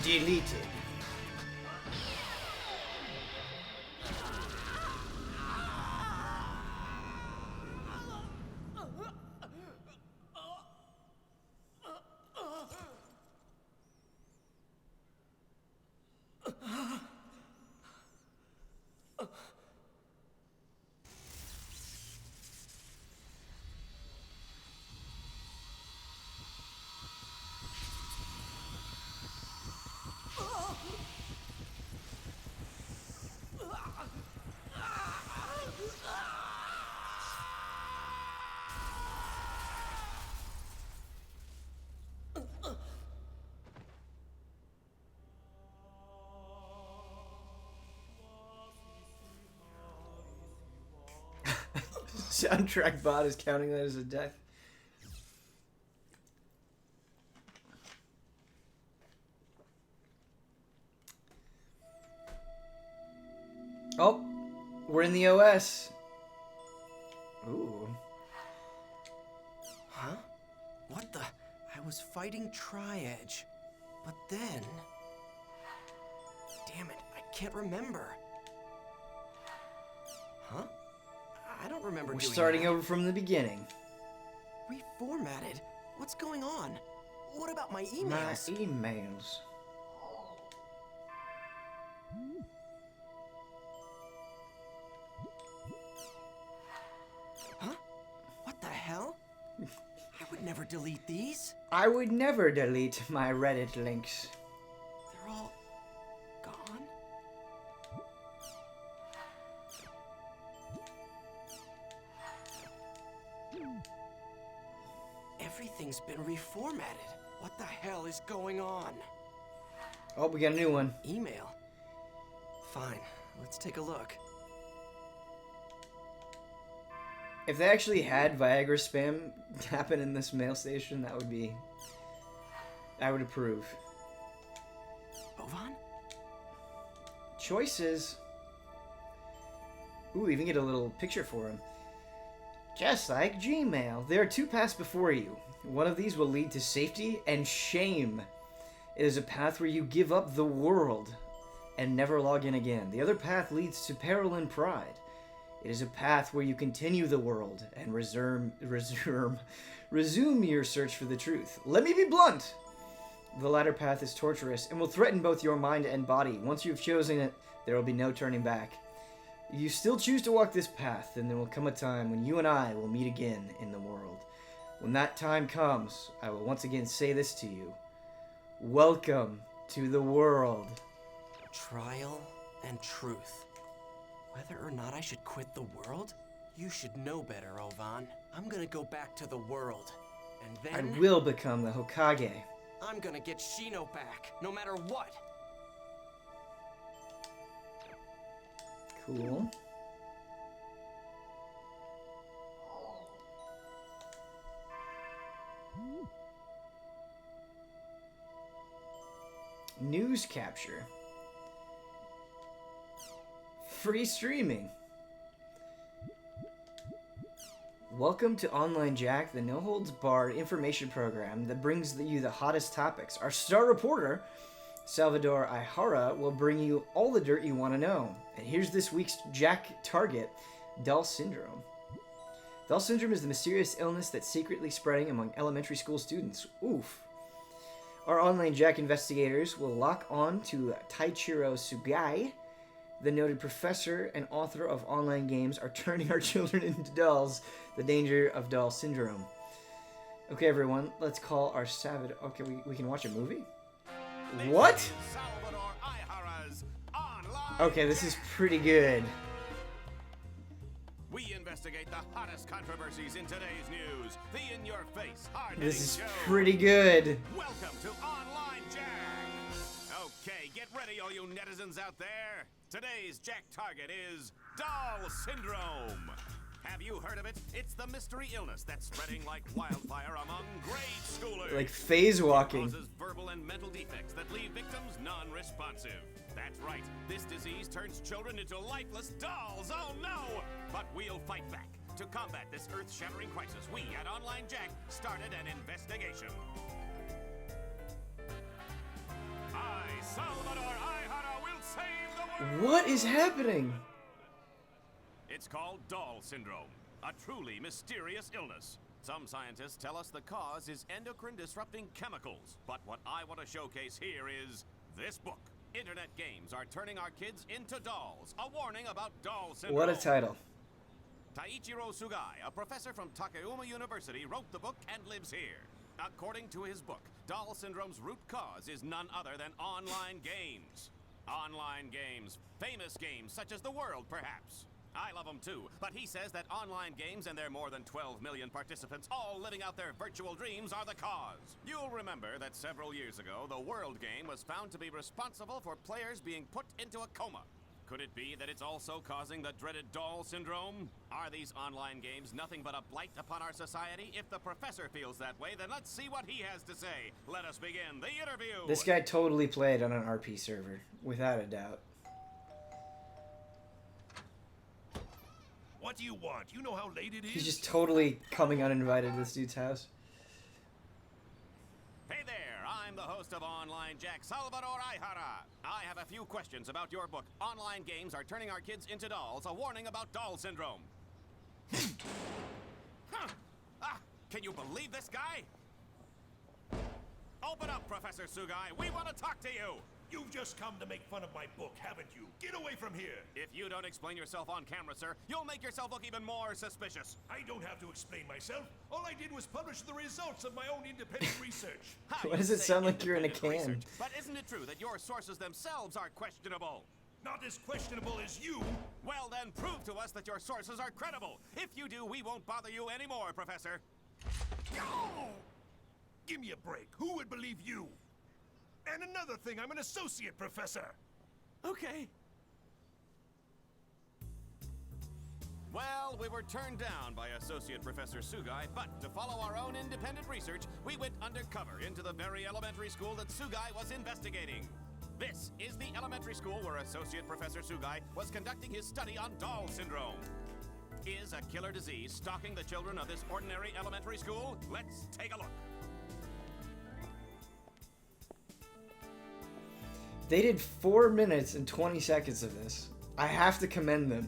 Deleted. Soundtrack bot is counting that as a death. Oh, we're in the OS. Ooh. Huh? What the? I was fighting Tri-Edge. But then... Damn it, I can't remember. Huh? I don't remember We're doing starting that. over from the beginning. Reformatted? What's going on? What about my My emails? emails. Huh? What the hell? I would never delete these. I would never delete my Reddit links. They're all gone? Everything's been reformatted. What the hell is going on? Oh, we got a new one. Email? Fine, let's take a look. If they actually had Viagra spam happen in this mail station, that would be... I would approve. Ovan? Choices. Ooh, even get a little picture for him. Just like Gmail. There are two paths before you. One of these will lead to safety and shame. It is a path where you give up the world and never log in again. The other path leads to peril and pride. It is a path where you continue the world and resume your search for the truth. Let me be blunt. The latter path is torturous and will threaten both your mind and body. Once you've chosen it, there will be no turning back. If you still choose to walk this path, then there will come a time when you and I will meet again in the world. When that time comes, I will once again say this to you. Welcome to the world. Trial and truth. Whether or not I should quit the world? You should know better, Ovan. I'm gonna go back to the world. And then... I will become the Hokage. I'm gonna get Shino back, no matter what. Cool. News capture. Free streaming. Welcome to Online Jack, the no-holds-barred information program that brings you the hottest topics. Our star reporter, Salvador Ihara, will bring you all the dirt you want to know. And here's this week's Jack target, Doll Syndrome. Doll Syndrome is the mysterious illness that's secretly spreading among elementary school students. Oof. Our Online Jack investigators will lock on to Taichiro Sugai. The noted professor and author of online games are turning our children into dolls. The danger of Doll Syndrome. Okay, everyone, let's call our Salvador. Okay, we can watch a movie? What? Okay, this is pretty good. We investigate the hottest controversies in today's news. The in-your-face, This is hard-hitting show. pretty good. Welcome to Online Jack. Okay, get ready, all you netizens out there. Today's Jack target is Doll Syndrome. Have you heard of it? It's the mystery illness that's spreading like wildfire among grade schoolers. Like phase walking. It causes verbal and mental defects that leave victims non-responsive. That's right. This disease turns children into lifeless dolls. Oh no! But we'll fight back. To combat this earth-shattering crisis, we at Online Jack started an investigation. I, Salvador Ihara, will save the world! What is happening? It's called Doll Syndrome, a truly mysterious illness. Some scientists tell us the cause is endocrine-disrupting chemicals. But what I want to showcase here is this book. Internet games are turning our kids into dolls. A warning about Doll Syndrome. What a title. Taichiro Sugai, a professor from Takayama University, wrote the book and lives here. According to his book, Doll Syndrome's root cause is none other than online games. Online games. Famous games such as The World, perhaps. I love them too, but he says that online games and their more than 12 million participants all living out their virtual dreams are the cause. You'll remember that several years ago, the World game was found to be responsible for players being put into a coma. Could it be that it's also causing the dreaded doll syndrome? Are these online games nothing but a blight upon our society? If the professor feels that way, then let's see what he has to say. Let us begin the interview. This guy totally played on an RP server, without a doubt. What do you want? You know how late it is? He's just totally coming uninvited to this dude's house. Hey there, I'm the host of Online Jack, Salvador Aihara. I have a few questions about your book. Online games are turning our kids into dolls. A warning about doll syndrome. Huh. Can you believe this guy? Open up, Professor Sugai. We want to talk to you. You've just come to make fun of my book, haven't you? Get away from here! If you don't explain yourself on camera, sir, you'll make yourself look even more suspicious. I don't have to explain myself. All I did was publish the results of my own independent research. Why does it sound like you're in a can? Research, but isn't it true that your sources themselves are questionable? Not as questionable as you. Well, then prove to us that your sources are credible. If you do, we won't bother you anymore, Professor. Oh! Give me a break. Who would believe you? And another thing, I'm an associate professor. Okay. Well, we were turned down by Associate Professor Sugai, but to follow our own independent research, we went undercover into the very elementary school that Sugai was investigating. This is the elementary school where Associate Professor Sugai was conducting his study on doll syndrome. Is a killer disease stalking the children of this ordinary elementary school? Let's take a look. They did 4 minutes and 20 seconds of this. I have to commend them.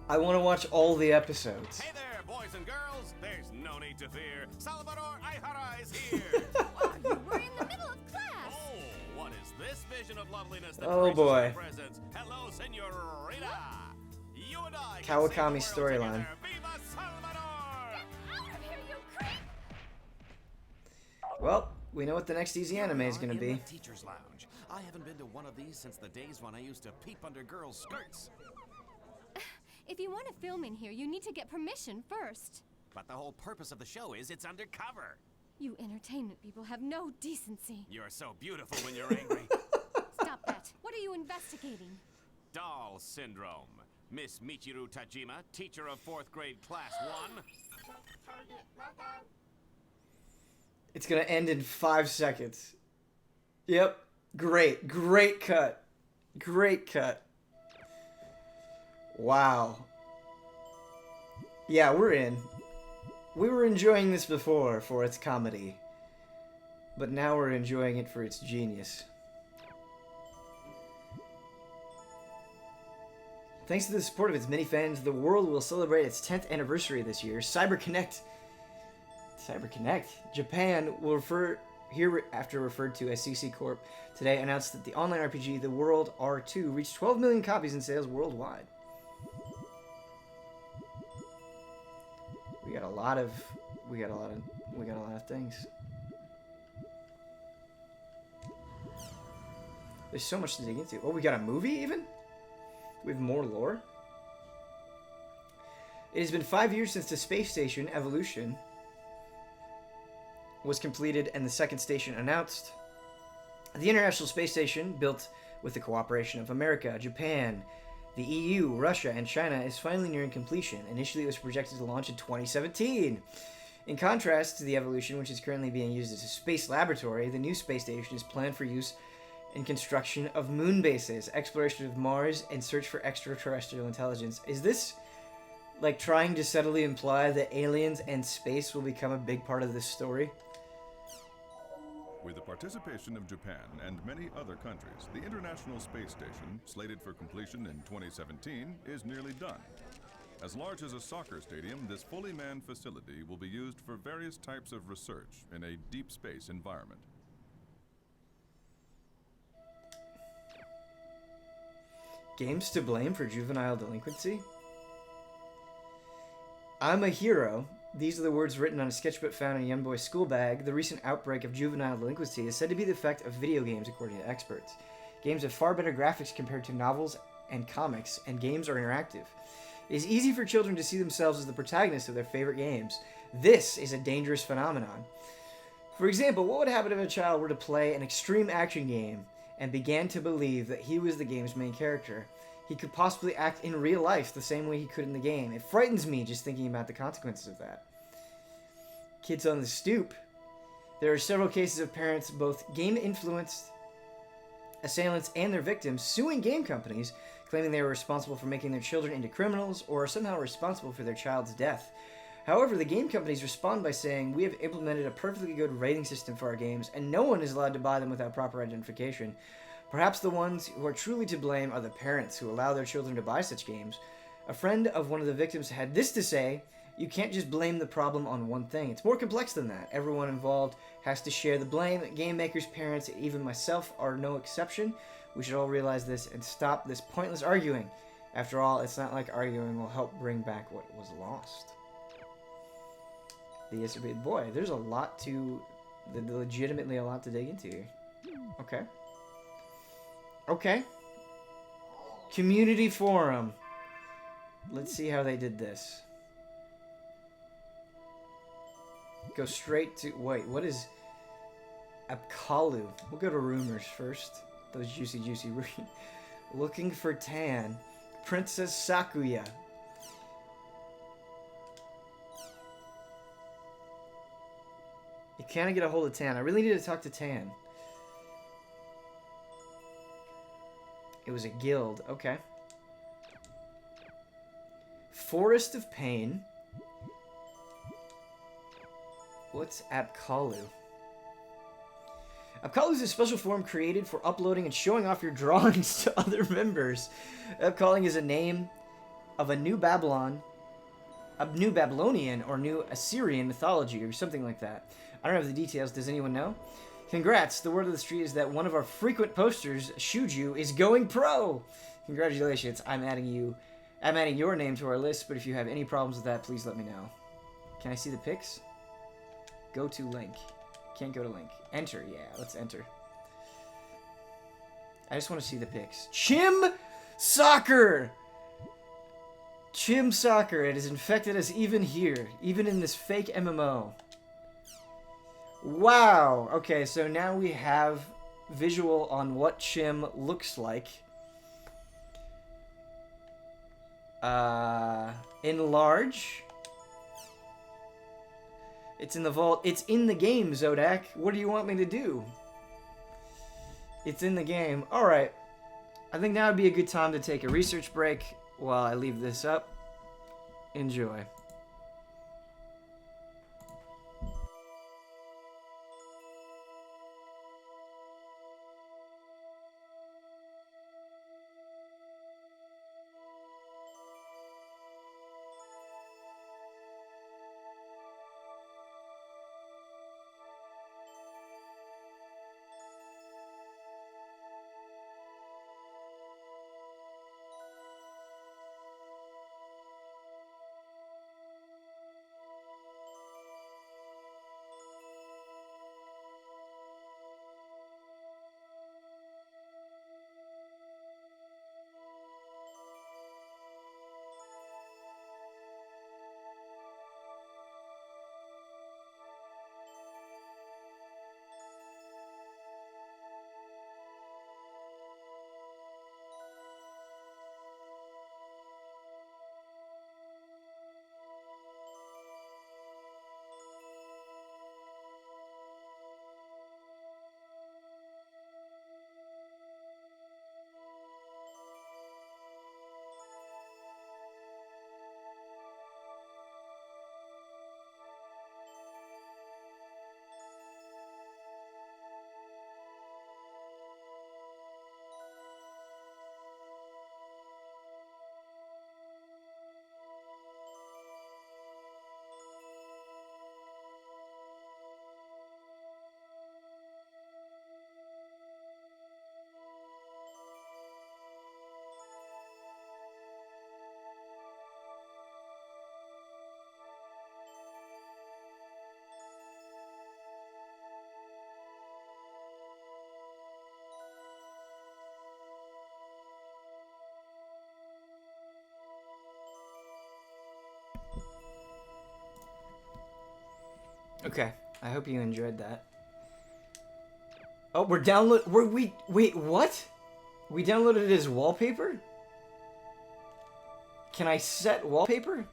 I want to watch all the episodes. Hey there, boys and girls. There's no need to fear. Salvador Aihara is here. Oh, you were in the middle of class. Oh, what is this vision of loveliness that Oh, graces boy. our presence? Hello, senorita. You and I can Kawakami save the world storyline. together. Viva Salvador! Out of here, you creep! Well, we know what the next easy anime is going to In be. the teacher's lounge. I haven't been to one of these since the days when I used to peep under girls' skirts. If you want to film in here, you need to get permission first. But the whole purpose of the show is it's undercover. You entertainment people have no decency. You're so beautiful when you're angry. Stop that. What are you investigating? Doll syndrome. Miss Michiru Tajima, teacher of 4th grade class 1. It's going to end in 5 seconds. Yep. Great. Great cut. Great cut. Wow. Yeah, we're in. We were enjoying this before for its comedy. But now we're enjoying it for its genius. Thanks to the support of its many fans, the world will celebrate its 10th anniversary this year. CyberConnect, Japan will hereafter referred to as CC Corp, today announced that the online RPG The World R2 reached 12 million copies in sales worldwide. We got a lot of things. There's so much to dig into. Oh, we got a movie even? With more lore? It has been 5 years since the space station Evolution was completed and the second station announced. The International Space Station, built with the cooperation of America, Japan, the EU, Russia, and China, is finally nearing completion. Initially, it was projected to launch in 2017. In contrast to the Evolution, which is currently being used as a space laboratory, the new space station is planned for use in construction of moon bases, exploration of Mars, and search for extraterrestrial intelligence. Is this like trying to subtly imply that aliens and space will become a big part of this story? With the participation of Japan and many other countries, the International Space Station, slated for completion in 2017, is nearly done. As large as a soccer stadium, this fully manned facility will be used for various types of research in a deep space environment. Games to blame for juvenile delinquency? I'm a hero. These are the words written on a sketchbook found in a young boy's school bag. The recent outbreak of juvenile delinquency is said to be the effect of video games, according to experts. Games have far better graphics compared to novels and comics, and games are interactive. It is easy for children to see themselves as the protagonists of their favorite games. This is a dangerous phenomenon. For example, what would happen if a child were to play an extreme action game and began to believe that he was the game's main character. He could possibly act in real life the same way he could in the game. It frightens me just thinking about the consequences of that. Kids on the Stoop. There are several cases of parents, both game-influenced assailants and their victims, suing game companies, claiming they were responsible for making their children into criminals or are somehow responsible for their child's death. However, the game companies respond by saying, "We have implemented a perfectly good rating system for our games, and no one is allowed to buy them without proper identification. Perhaps the ones who are truly to blame are the parents who allow their children to buy such games." A friend of one of the victims had this to say, "You can't just blame the problem on one thing. It's more complex than that. Everyone involved has to share the blame. Game makers, parents, even myself are no exception. We should all realize this and stop this pointless arguing. After all, it's not like arguing will help bring back what was lost." Boy, there's a lot to... legitimately a lot to dig into here. Okay. Okay. Community forum. Let's see how they did this. Go straight to... Wait, what is... Apkalu. We'll go to rumors first. Those juicy Looking for Tan. Princess Sakuya. You can't get a hold of Tan. I really need to talk to Tan. It was a guild. Okay. Forest of Pain. What's Apkalu? Apkalu is a special forum created for uploading and showing off your drawings to other members. Apkalu is a name of a New Babylonian or New Assyrian mythology or something like that. I don't have the details. Does anyone know? Congrats. The word of the street is that one of our frequent posters, Shuju, is going pro. Congratulations. I'm adding your name to our list, but if you have any problems with that, please let me know. Can I see the pics? Go to link. Can't go to link. Enter. Yeah, let's enter. I just want to see the pics. Chim Soccer! Chim Soccer. It has infected us even here. Even in this fake MMO. Wow. Okay, so now we have visual on what Chim looks like. Enlarge. It's in the vault. It's in the game, Zodak. What do you want me to do? It's in the game. Alright. I think now would be a good time to take a research break while I leave this up. Enjoy. Okay, I hope you enjoyed that. Oh, wait, what? We downloaded it as wallpaper? Can I set wallpaper?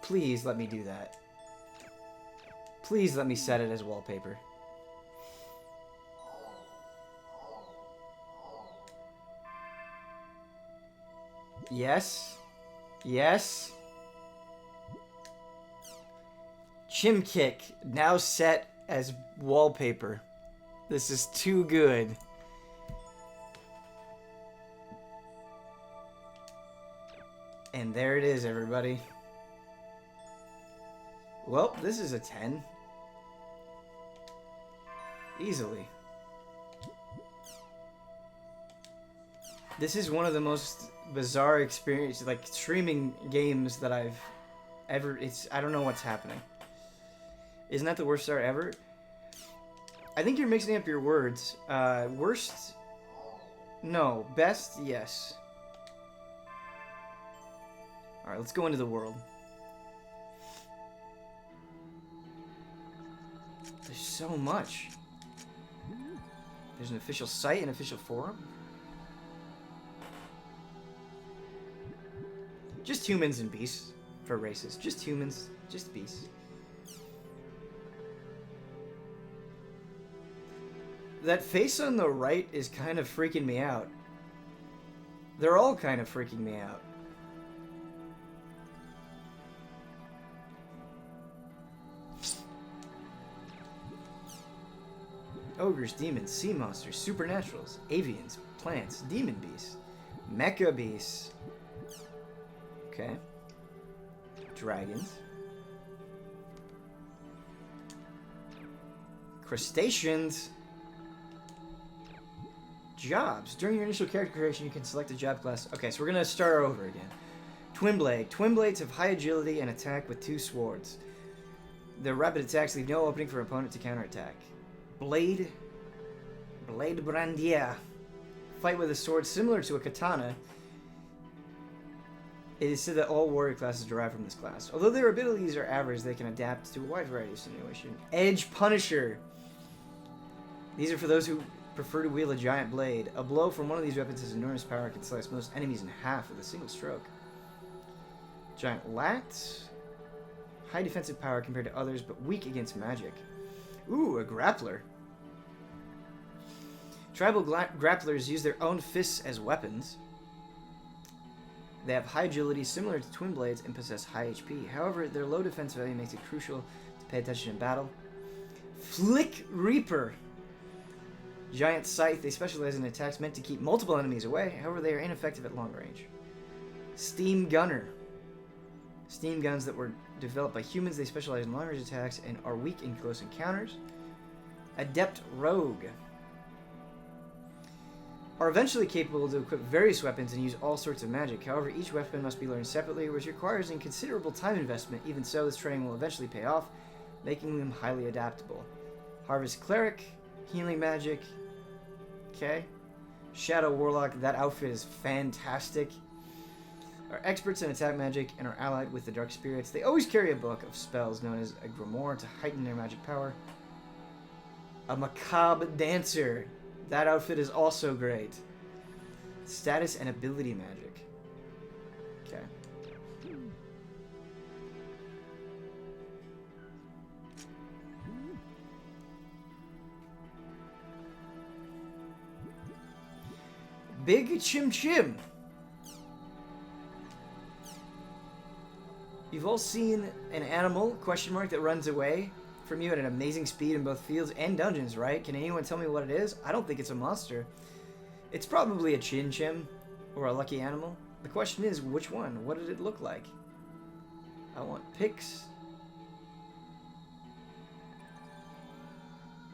Please let me do that. Please let me set it as wallpaper. Yes. Yes. Chim Kick, now set as wallpaper. This is too good. And there it is, everybody. Well, this is a 10. Easily. This is one of the most bizarre experiences, like, streaming games that I've ever... I don't know what's happening. Isn't that the worst start ever? I think you're mixing up your words. Worst? No. Best? Yes. Alright, let's go into the world. There's so much. There's an official site, an official forum. Just humans and beasts for races. Just humans, just beasts. That face on the right is kind of freaking me out. They're all kind of freaking me out. Ogres, demons, sea monsters, supernaturals, avians, plants, demon beasts, mecha beasts. Okay. Dragons. Crustaceans. Jobs. During your initial character creation, you can select a job class. Okay, so we're going to start over again. Twin Blade. Twin Blades have high agility and attack with 2 swords. Their rapid attacks leave no opening for opponent to counterattack. Blade Brandier. Fight with a sword similar to a katana. It is said that all warrior classes derive from this class. Although their abilities are average, they can adapt to a wide variety of situation. Edge Punisher. These are for those who prefer to wield a giant blade. A blow from one of these weapons has enormous power and can slice most enemies in half with a single stroke. Giant Lat. High defensive power compared to others, but weak against magic. Ooh, a grappler. Tribal grapplers use their own fists as weapons. They have high agility similar to twin blades and possess high HP. However, their low defense value makes it crucial to pay attention in battle. Flick Reaper. Giant Scythe. They specialize in attacks meant to keep multiple enemies away. However, they are ineffective at long range. Steam Gunner. Steam guns that were developed by humans. They specialize in long-range attacks and are weak in close encounters. Adept Rogue. Are eventually capable to equip various weapons and use all sorts of magic. However, each weapon must be learned separately, which requires a considerable time investment. Even so, this training will eventually pay off, making them highly adaptable. Harvest Cleric. Healing magic. Okay. Shadow Warlock. That outfit is fantastic. Are experts in attack magic and are allied with the dark spirits. They always carry a book of spells known as a grimoire to heighten their magic power. A macabre dancer. That outfit is also great. Status and ability magic. Okay. Big Chim Chim. You've all seen an animal, question mark, that runs away from you at an amazing speed in both fields and dungeons, right? Can anyone tell me what it is? I don't think it's a monster. It's probably a Chin Chim or a lucky animal. The question is, which one? What did it look like? I want pics.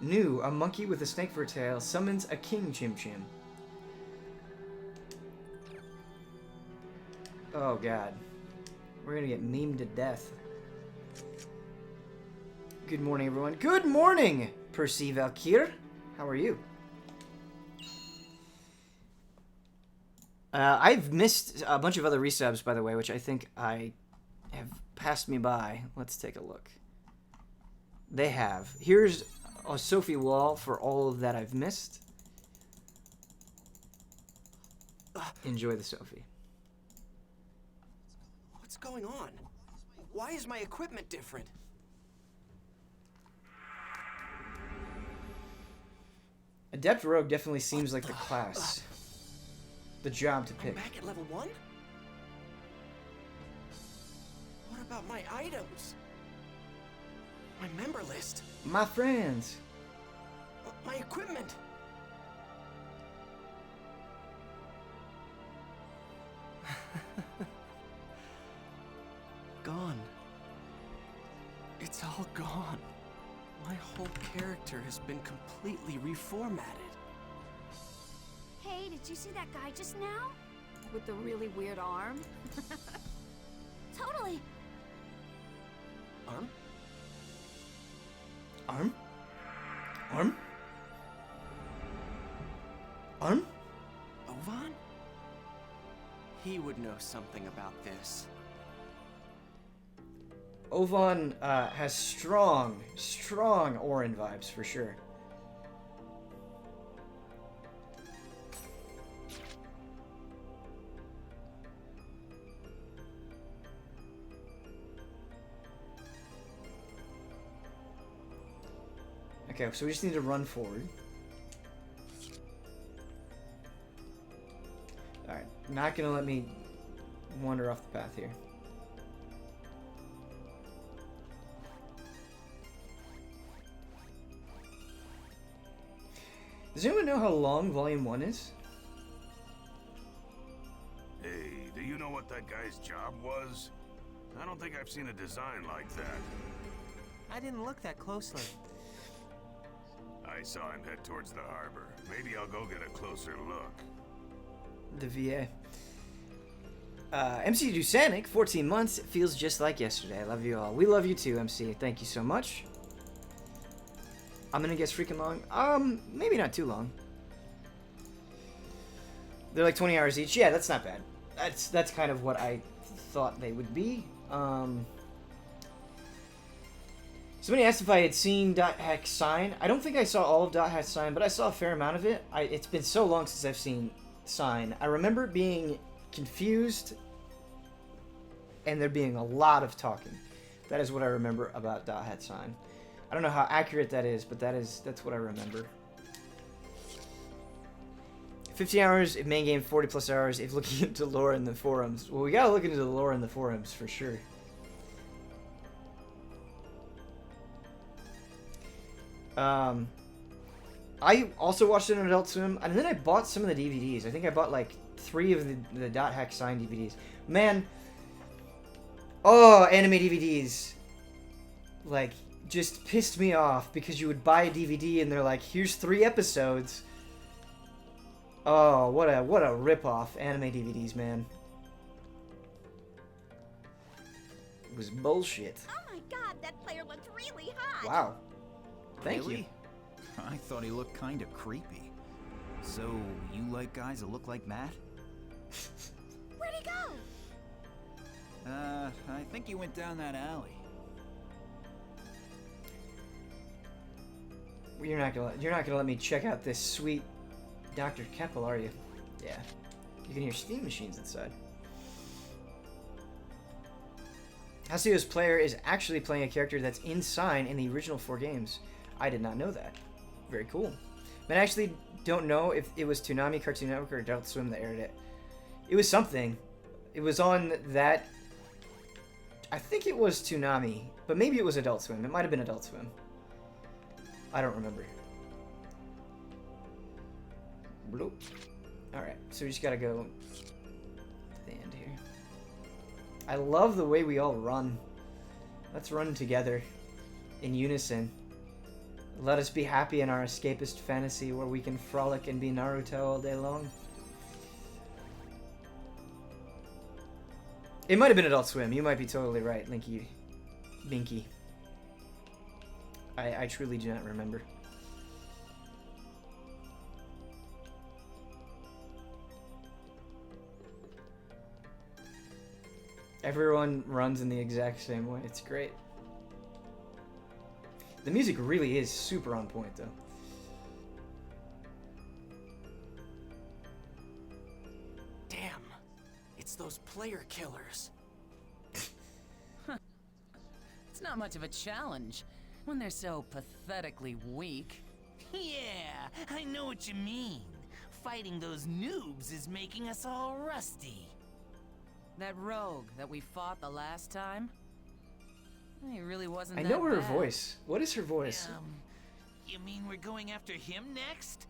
New, a monkey with a snake for a tail summons a king Chim Chim. Oh god. We're gonna get memed to death. Good morning, everyone. Good morning, Percy Valkyr. How are you? I've missed a bunch of other resubs, by the way, which I think I have passed me by. Let's take a look. They have. Here's a Sophie wall for all of that I've missed. Enjoy the Sophie. What's going on? Why is my equipment different? Adept Rogue definitely seems like the class. The job to I'm pick. back at level 1? What about my items? My member list? My friends. My equipment? Gone. It's all gone. My whole character has been completely reformatted. Hey, did you see that guy just now? With the really weird arm? Totally. Arm? Arm? Arm? Arm? Ovan? He would know something about this. Ovan has strong Orin vibes for sure. Okay, so we just need to run forward. Alright, not gonna let me wander off the path here. Does anyone know how long Volume 1 is? Hey, do you know what that guy's job was? I don't think I've seen a design like that. I didn't look that closely. I saw him head towards the harbor. Maybe I'll go get a closer look. The VA. MC Dusanic, 14 months. It feels just like yesterday. I love you all. We love you too, MC. Thank you so much. I'm gonna guess freaking long. Maybe not too long. They're like 20 hours each. Yeah, that's not bad. That's kind of what I thought they would be. Somebody asked if I had seen .hack Sign. I don't think I saw all of .hack Sign, but I saw a fair amount of it. It's been so long since I've seen Sign. I remember being confused and there being a lot of talking. That is what I remember about .hack Sign. I don't know how accurate that is, but that's what I remember. 50 hours if main game, 40 plus hours if looking into lore in the forums. Well, we gotta look into the lore in the forums for sure. I also watched it on Adult Swim, and then I bought some of the DVDs. I think I bought like 3 of the .hack Sign DVDs. Man, oh, anime DVDs, like, just pissed me off because you would buy a DVD and they're like, here's 3 episodes. Oh, what a ripoff. Anime DVDs, man. It was bullshit. Oh my god, that player looked really hot. Wow. Thank Really? you. I thought he looked kind of creepy. So, you like guys that look like Matt? Where'd he go? I think he went down that alley. You're not gonna let me check out this sweet Dr. Keppel, are you? Yeah. You can hear steam machines inside. Haseo's player is actually playing a character that's in Sign in the original 4 games. I did not know that. Very cool. But I actually don't know if it was Toonami, Cartoon Network, or Adult Swim that aired it. It was something. It was on that... I think it was Toonami, but maybe it was Adult Swim. It might have been Adult Swim. I don't remember. Bloop. Alright, so we just gotta go to the end here. I love the way we all run. Let's run together. In unison. Let us be happy in our escapist fantasy where we can frolic and be Naruto all day long. It might have been Adult Swim. You might be totally right, Linky. Binky. I truly do not remember. Everyone runs in the exact same way. It's great. The music really is super on point, though. Damn. It's those player killers. It's not much of a challenge when they're so pathetically weak. Yeah, I know what you mean. Fighting those noobs is making us all rusty. That rogue that we fought the last time? He really wasn't I that know her bad. voice. What is her voice? You mean we're going after him next?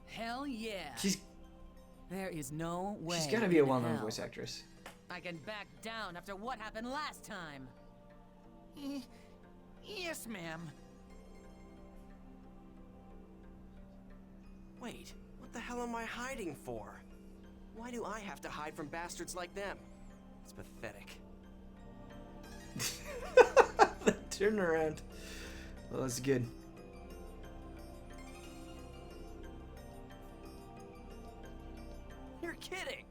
Hell yeah. She's There is no way. she's gotta be a in well-known hell voice actress. I can back down after what happened last time. Yes, ma'am. Wait, what the hell am I hiding for? Why do I have to hide from bastards like them? It's pathetic. Turn around. Well, that's good. You're kidding!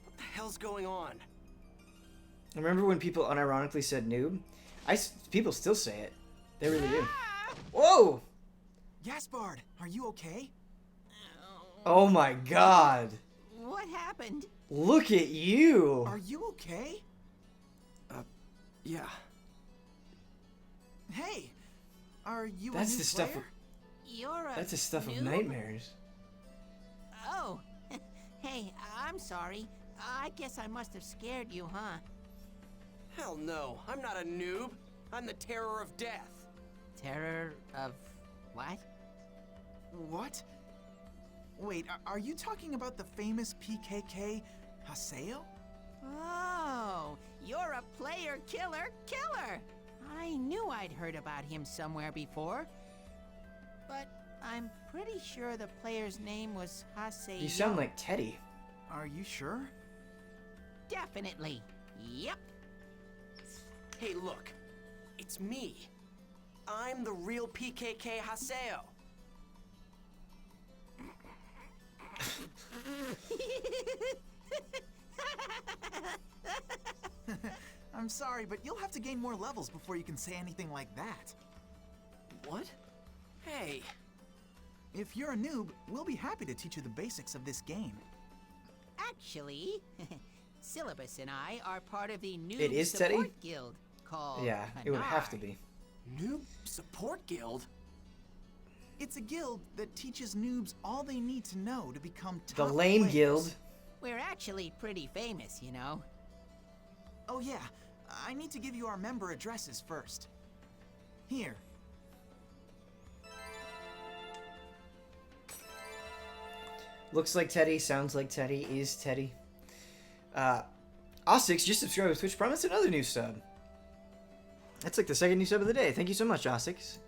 What the hell's going on? Remember when people unironically said noob? People still say it. They really do. Whoa! Gaspard, are you okay? Oh my god. What happened? Look at you. Are you okay? Yeah. Hey, are you That's a new the stuff player? You're a That's the stuff of noob? nightmares. Oh, hey, I'm sorry. I guess I must have scared you, huh? Hell no, I'm not a noob. I'm the terror of death. Terror of what? What? Wait, are you talking about the famous PKK Haseo? Oh, you're a player killer killer. I knew I'd heard about him somewhere before. But I'm pretty sure the player's name was Haseo. You sound like Teddy. Are you sure? Definitely. Yep. Hey, look. It's me. I'm the real PKK Haseo. I'm sorry, but you'll have to gain more levels before you can say anything like that. What? Hey. If you're a noob, we'll be happy to teach you the basics of this game. Actually, Syllabus and I are part of the Noob It is Support Teddy? Guild called Yeah, it would have to Canard. be. Noob Support Guild? It's a guild that teaches noobs all they need to know to become The top Lame players. Guild. We're actually pretty famous, you know. Oh yeah, I need to give you our member addresses first. Here. Looks like Teddy, sounds like Teddy, is Teddy. Osix just subscribed to Twitch Prime. That's another new sub. That's like the second new sub of the day. Thank you so much, Osix.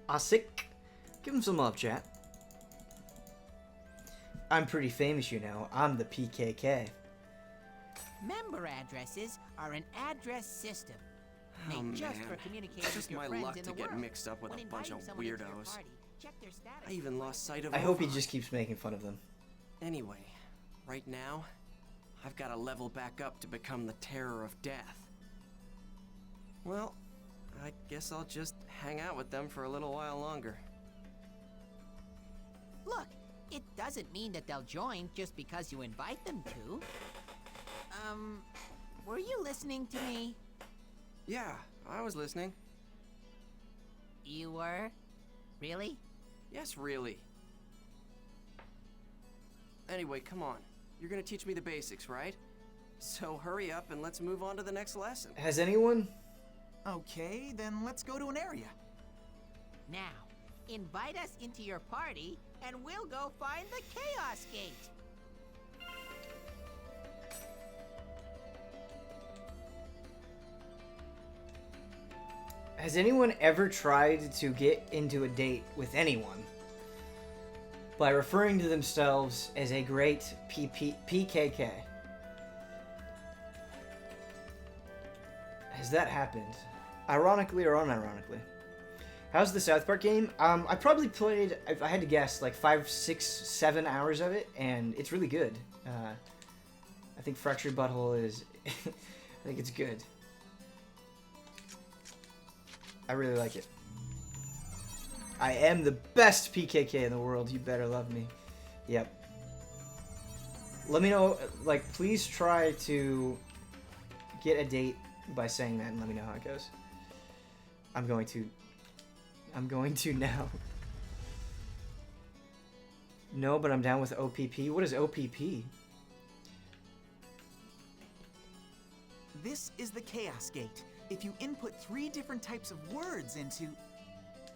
Osix. Give him some love, chat. I'm pretty famous, you know. I'm the PKK. Member addresses are an address system Oh, made just man. for communicating It's with just your my friends luck in to the get world. mixed up with When a bunch inviting of someone into your weirdos. party, check their status I even lost sight of I hope he Ovan. just keeps making fun of them. Anyway, right now, I've got to level back up to become the terror of death. Well, I guess I'll just hang out with them for a little while longer. Look, it doesn't mean that they'll join just because you invite them to. Were you listening to me? Yeah, I was listening. You were? Really? Yes, really. Anyway, come on. You're gonna teach me the basics, right? So hurry up and let's move on to the next lesson. Has anyone? Okay, then let's go to an area. Now, invite us into your party, and we'll go find the Chaos Gate. Has anyone ever tried to get into a date with anyone by referring to themselves as a great PKK? Has that happened? Ironically or unironically? How's the South Park game? I probably played, if I had to guess, like 5, 6, 7 hours of it, and it's really good. I think Fractured Butthole is... I think it's good. I really like it. I am the best PKK in the world. You better love me. Yep. Let me know, like, please try to get a date by saying that and let me know how it goes. I'm going to now. No, but I'm down with OPP. What is OPP? This is the Chaos Gate. If you input 3 different types of words into...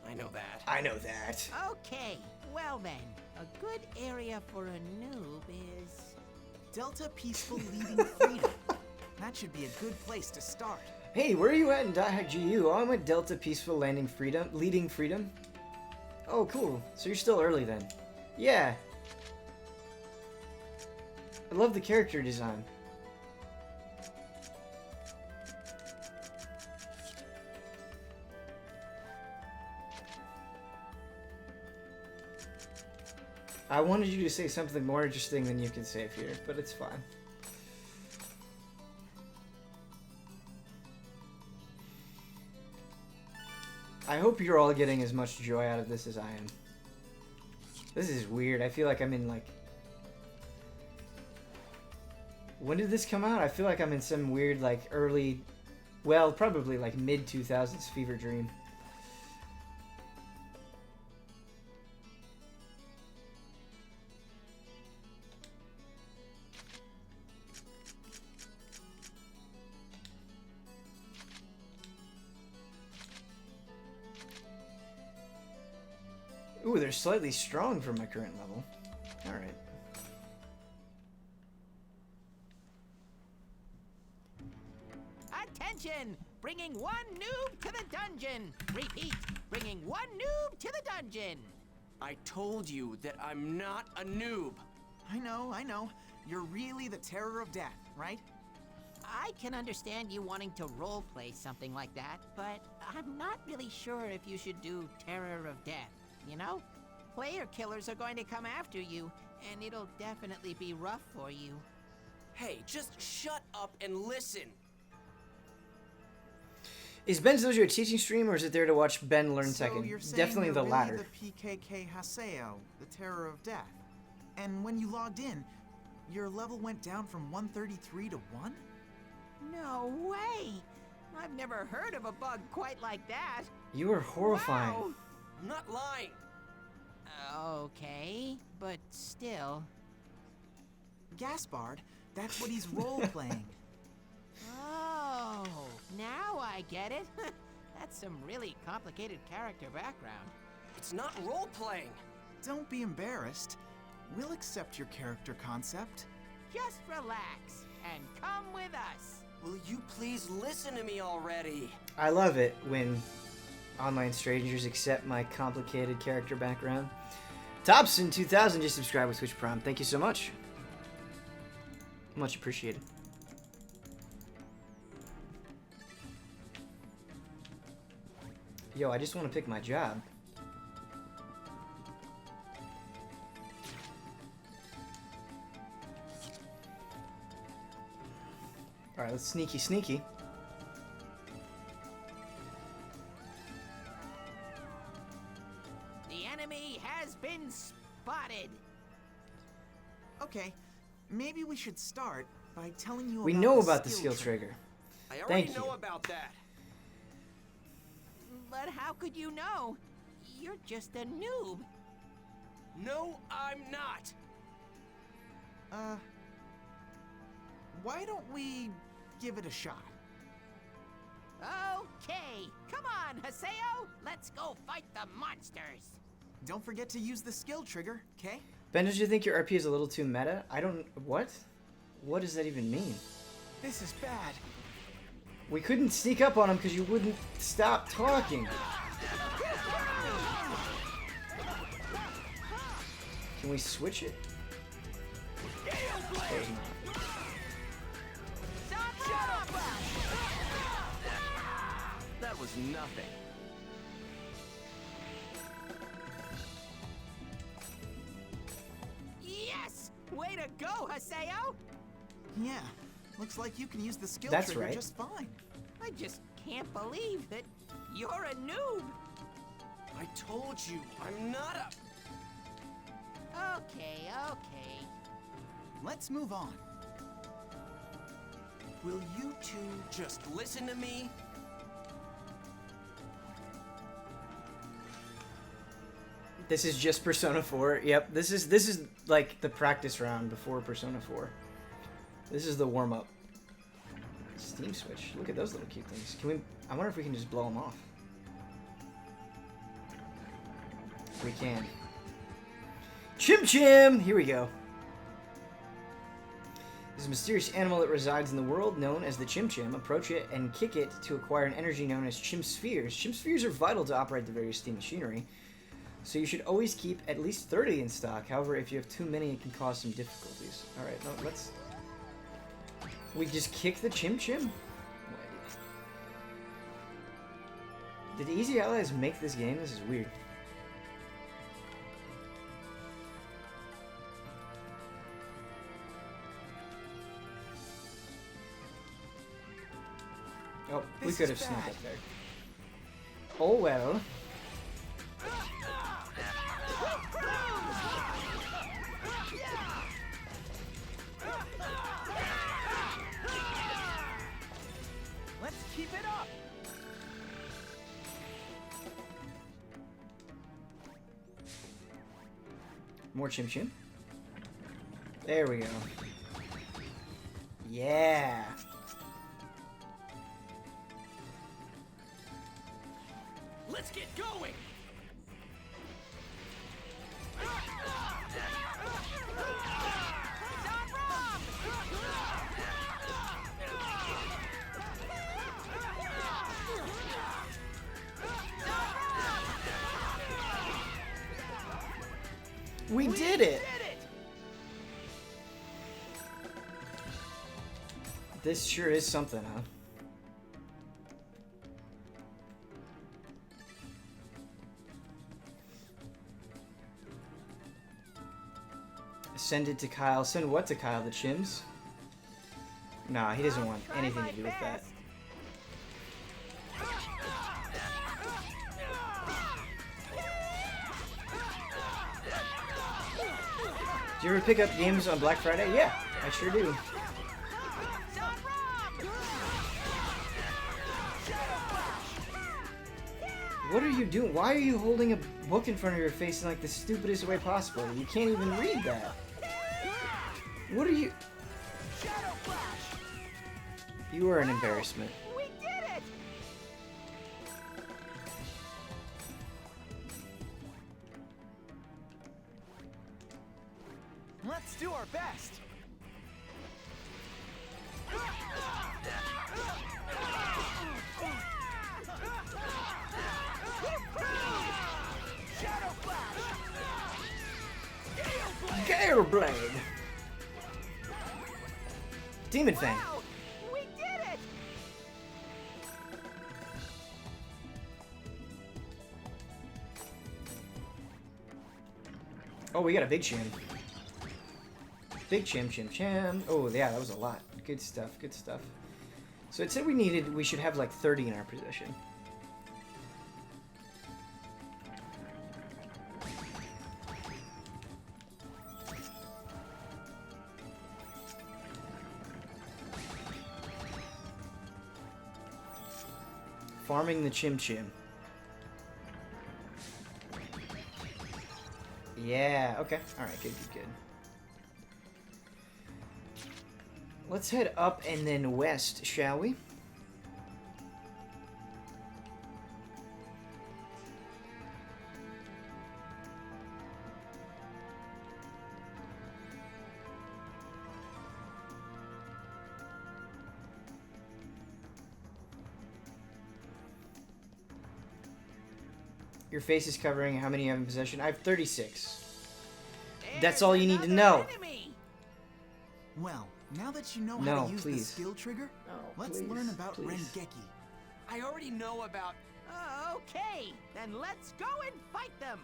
I know that. I know that. Okay, well then, a good area for a noob is... Delta Peaceful Leading Freedom. That should be a good place to start. Hey, where are you at in DieHack GU? Oh, I'm at Delta Peaceful Leading Freedom. Oh, cool. So you're still early then. Yeah. I love the character design. I wanted you to say something more interesting than you can say here, but it's fine. I hope you're all getting as much joy out of this as I am. This is weird. I feel like I'm in, like... When did this come out? I feel like I'm in some weird, like, early... Well, probably, like, mid-2000s fever dream. Ooh, they're slightly strong for my current level. Alright. Attention! Bringing 1 noob to the dungeon! Repeat, bringing 1 noob to the dungeon! I told you that I'm not a noob. I know. You're really the terror of death, right? I can understand you wanting to roleplay something like that, but I'm not really sure if you should do Terror of Death, you know? Player killers are going to come after you, and it'll definitely be rough for you. Hey, just shut up and listen. Is Ben's Dojo a teaching stream, or is it there to watch Ben learn So Tekken? you're saying Definitely you're the really latter. the PKK Haseo, the terror of death. And when you logged in, your level went down from 133 to 1? No way! I've never heard of a bug quite like that. You are horrifying. Wow. I'm not lying. Okay, but still. Gaspard, that's what he's role-playing. Oh, now I get it. That's some really complicated character background. It's not role-playing. Don't be embarrassed. We'll accept your character concept. Just relax and come with us. Will you please listen to me already? I love it when online strangers accept my complicated character background. Topson2000 just subscribed with Twitch Prime. Thank you so much. Much appreciated. Yo, I just want to pick my job. Alright, let's sneaky. The enemy has been spotted. Okay, maybe we should start by telling you We about know the about the skill trigger. I already Thank know you. about that. But how could you know? You're just a noob. No, I'm not. Why don't we give it a shot? Okay, come on, Haseo. Let's go fight the monsters. Don't forget to use the skill trigger, okay? Ben, don't you think your RP is a little too meta? I don't... What? What does that even mean? This is bad. We couldn't sneak up on him because you wouldn't stop talking. Can we switch it? There's not. That was nothing. Yes! Way to go, Haseo! Yeah, looks like you can use the skill That's trigger right. just fine. I just can't believe that You're a noob! I told you, I'm not a... Okay, okay. Let's move on. Will you two Just listen to me. This is just Persona 4. Yep, this is like the practice round before Persona 4. This is the warm-up. Steam Switch. Look at those little cute things. Can we... I wonder if we can just blow them off. We can. Chim Chim! Here we go. This is a mysterious animal that resides in the world known as the Chim Chim. Approach it and kick it to acquire an energy known as Chim Spheres. Chim Spheres are vital to operate the various steam machinery, so you should always keep at least 30 in stock. However, if you have too many, it can cause some difficulties. Alright, no, let's... We just kick the Chim Chim? No idea. Did Easy Allies make this game? This is weird. Oh, we could have snuck up there. Oh well. Let's keep it up. More Chim Chim. There we go. Yeah. Let's get going! We did it! This sure is something, huh? Send it to Kyle. Send what to Kyle? The Chims? Nah, he doesn't want anything to do with that. Do you ever pick up games on Black Friday? Yeah, I sure do. What are you doing? Why are you holding a book in front of your face in like the stupidest way possible? You can't even read that. What are you... You are an embarrassment. We did it! Let's do our best. Gale Blade! Demon Fang! Wow, we did it! Oh, we got a big Chim. Big Chim, Chim, Chim. Oh, yeah, that was a lot. Good stuff, good stuff. So it said we should have like 30 in our possession. Farming the Chim Chim. Yeah, okay. Alright, good, good, good. Let's head up and then west, shall we? Your face is covering how many you have in possession? I have 36. That's all you need to know. Well, now that you know how to use the skill trigger, let's learn about please. Rengeki. I already know about... Okay, then let's go and fight them.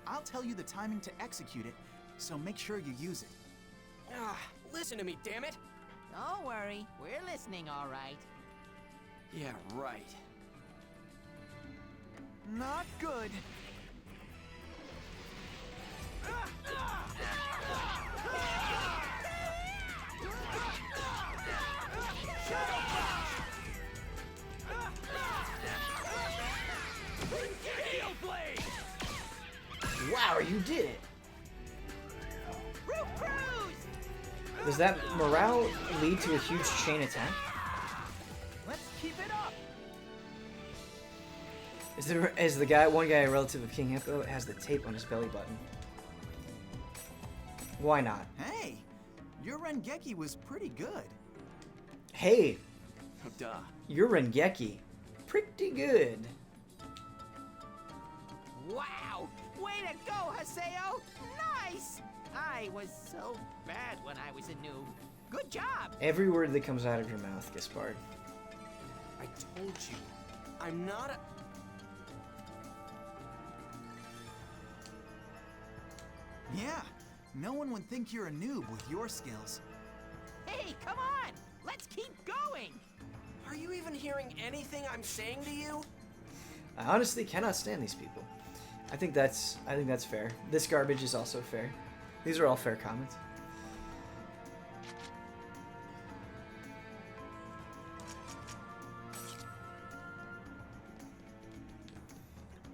I'll tell you the timing to execute it, so make sure you use it. Listen to me, damn it! Don't worry, we're listening all right. Yeah, right. Not good. Wow, you did it! Does that morale lead to a huge chain attack? Let's keep it up. Is the one guy a relative of King Hippo has the tape on his belly button? Why not? Hey, your Rengeki was pretty good. Hey, Oh, duh. your Rengeki, pretty good. Wow! Way to go, Haseo! Nice! I was so bad when I was a noob. Good job! Every word that comes out of your mouth, Gaspard. I told you. I'm not a... Yeah, no one would think you're a noob with your skills. Hey, come on! Let's keep going! Are you even hearing anything I'm saying to you? I honestly cannot stand these people. I think that's fair. This garbage is also fair. These are all fair comments.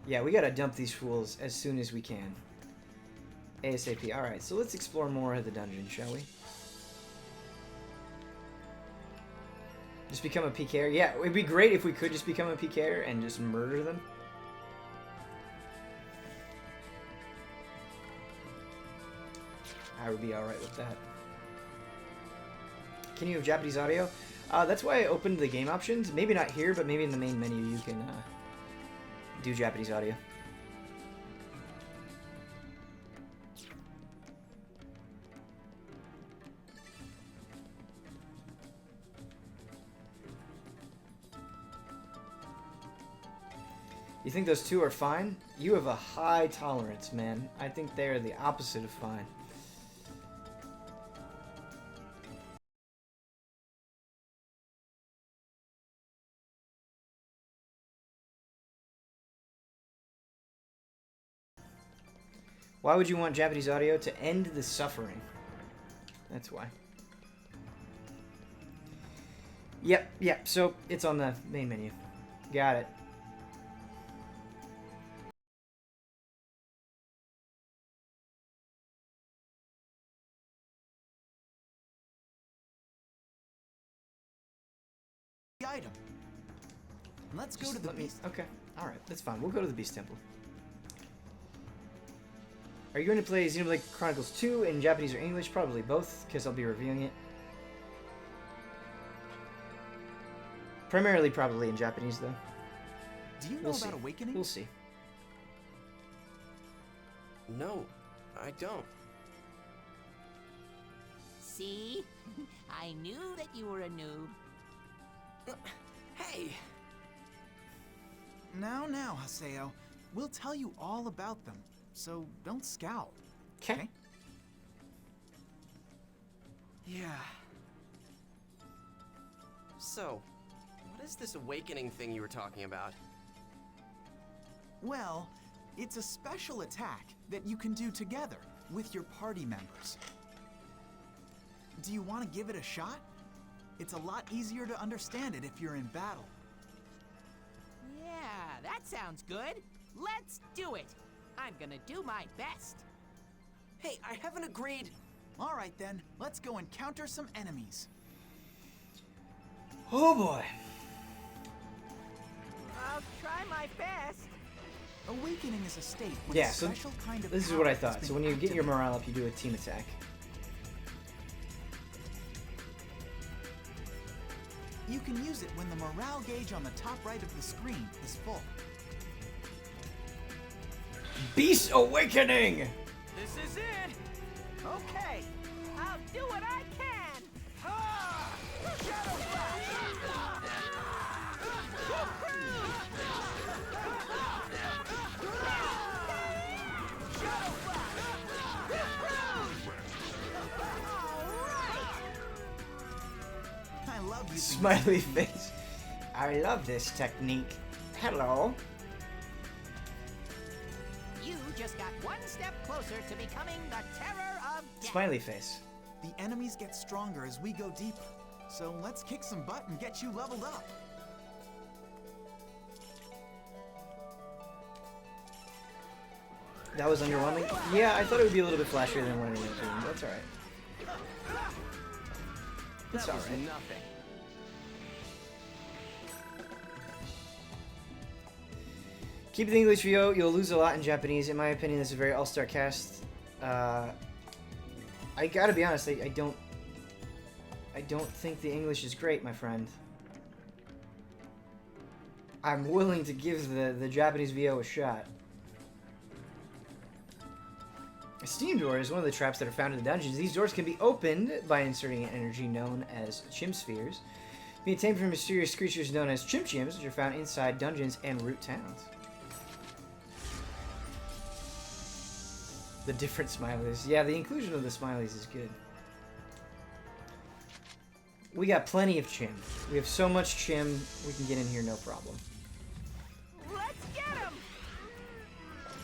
Yeah, we gotta dump these fools as soon as we can. ASAP. Alright, so let's explore more of the dungeon, shall we? Just become a PKer? Yeah, it'd be great if we could just become a PKer and just murder them. I would be alright with that. Can you have Japanese audio? That's why I opened the game options. Maybe not here, but maybe in the main menu you can do Japanese audio. You think those two are fine? You have a high tolerance, man. I think they are the opposite of fine. Why would you want Japanese audio? To end the suffering. That's why. Yep, so it's on the main menu. Got it. Item. Let's go to the beast. Okay, alright, that's fine. We'll go to the Beast Temple. Are you going to play Xenoblade Chronicles 2 in Japanese or English? Probably both, because I'll be reviewing it. Primarily probably in Japanese, though. Do you know about Awakening? We'll see. No, I don't. See? I knew that you were a noob. Hey! Now, Haseo. We'll tell you all about them, so don't scowl. Okay? Yeah. So, what is this awakening thing you were talking about? Well, it's a special attack that you can do together with your party members. Do you want to give it a shot? It's a lot easier to understand it if you're in battle. Yeah, that sounds good. Let's do it. I'm gonna do my best. Hey, I haven't agreed. All right then, let's go encounter some enemies. Oh boy. I'll try my best. Awakening is a state with Yeah, a so special kind of this is power what I that's thought. been So when you get your activated. morale up, you do a team attack. You can use it when the morale gauge on the top right of the screen is full. Beast Awakening! This is it! Okay, I'll do what I can. Ha! Shadow I love using Smiley face. I love this technique. Hello. step closer to becoming the terror of death. Smiley face. The enemies get stronger as we go deeper. So let's kick some butt and get you leveled up. That was underwhelming? Yeah, I thought it would be a little bit flashier than what it ended up being, but that's alright. It's alright. Nothing. Keep the English VO, you'll lose a lot in Japanese. In my opinion, this is a very all-star cast. I gotta be honest, I don't think the English is great, my friend. I'm willing to give the Japanese VO a shot. A steam door is one of the traps that are found in the dungeons. These doors can be opened by inserting an energy known as chim spheres. Be obtained from mysterious creatures known as chim chims, which are found inside dungeons and root towns. The different smileys. Yeah, the inclusion of the smileys is good. We got plenty of chim. We have so much chim, we can get in here no problem. Let's get him!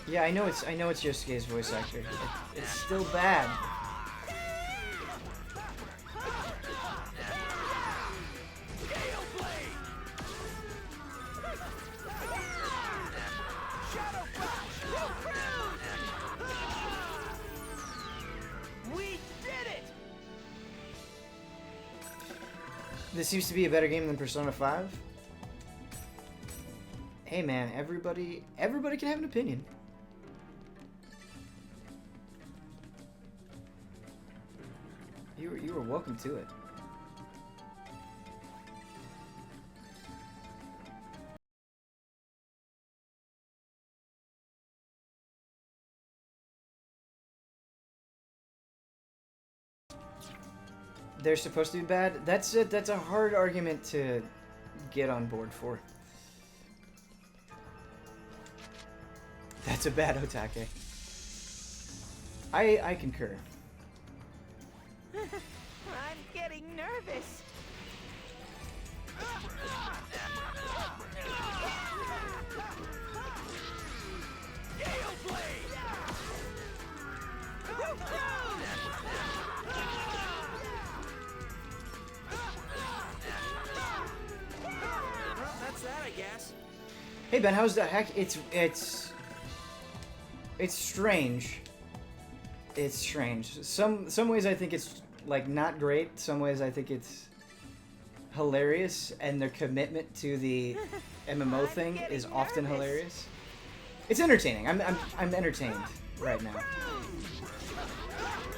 Yeah, I know it's Yosuke's voice actor. It's still bad. This seems to be a better game than Persona 5. Hey man, everybody can have an opinion. You were welcome to it. They're supposed to be bad. That's a hard argument to get on board for. That's a bad otake. I concur. I'm getting nervous. Gale Blade! Well, that's that, I guess. Hey Ben, how's the heck? It's strange. It's strange. Some ways I think it's like not great. Some ways I think it's hilarious, and their commitment to the MMO thing is often hilarious. It's entertaining. I'm entertained right now.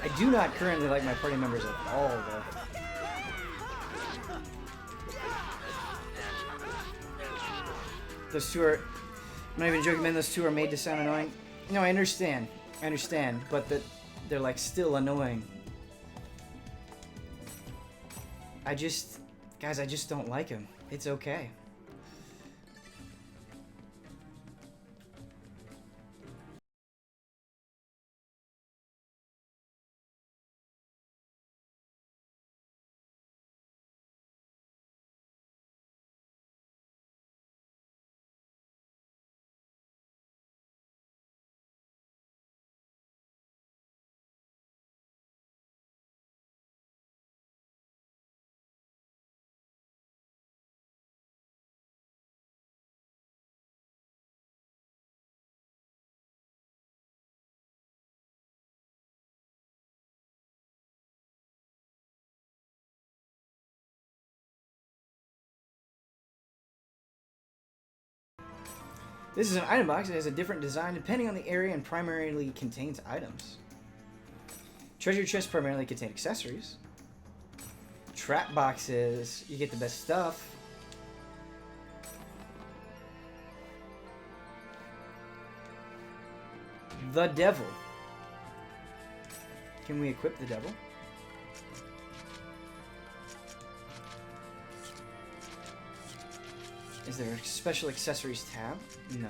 I do not currently like my party members at all, though. Those two are... I'm not even joking, man. Those two are made to sound annoying. No, I understand. But they're like still annoying. Guys, I just don't like him. It's okay. This is an item box that has a different design depending on the area and primarily contains items. Treasure chests primarily contain accessories. Trap boxes, you get the best stuff. The devil. Can we equip the devil? Is there a special accessories tab? No.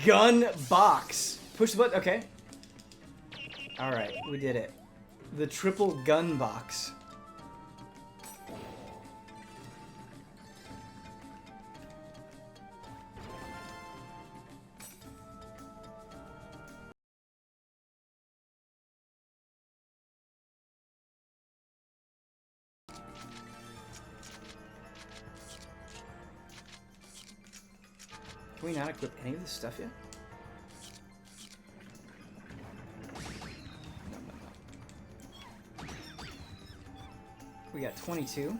Gun box. Push the button. Okay. Alright, we did it. The triple gun box. Can we not equip any of this stuff yet? We got 22.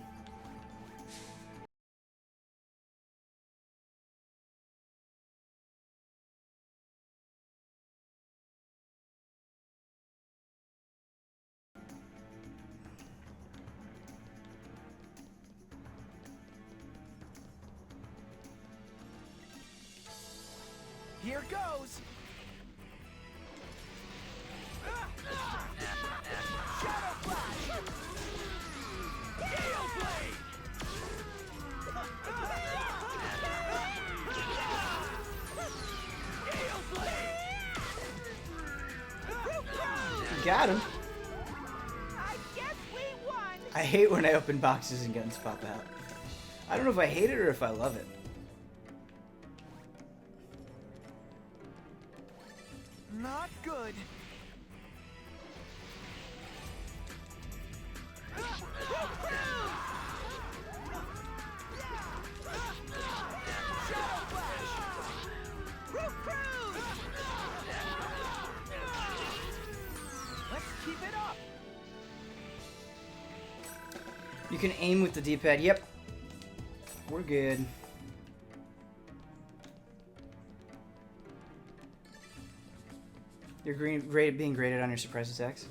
Here goes! Shadow Flash! Gale Blade! Gale Blade! Got him. I guess we won. I hate when I open boxes and guns pop out. I don't know if I hate it or if I love it. Not good. Let's keep it up. You can aim with the D-pad. Yep. We're good. You're being graded on your surprise attacks.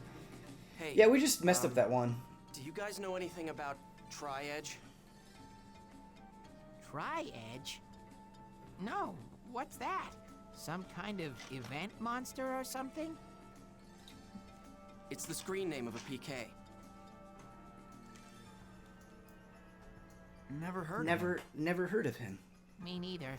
Hey. Yeah, we just messed up that one. Do you guys know anything about Tri-Edge? Tri-Edge? No, what's that? Some kind of event monster or something? It's the screen name of a PK. Never heard of him. Never heard of him. Me neither.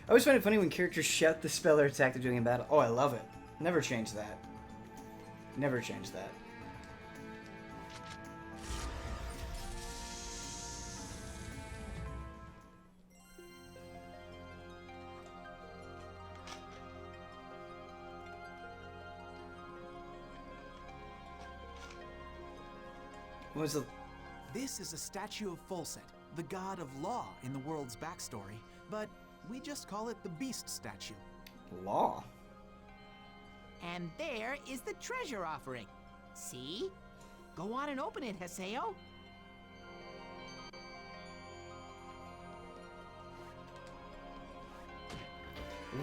I always find it funny when characters shout the spell or attack they're doing in battle. Oh, I love it. Never change that. Never change that. What was the... This is a statue of Folset, the god of law in the world's backstory, but we just call it the Beast statue. Law? And there is the treasure offering. See? Go on and open it, Haseo.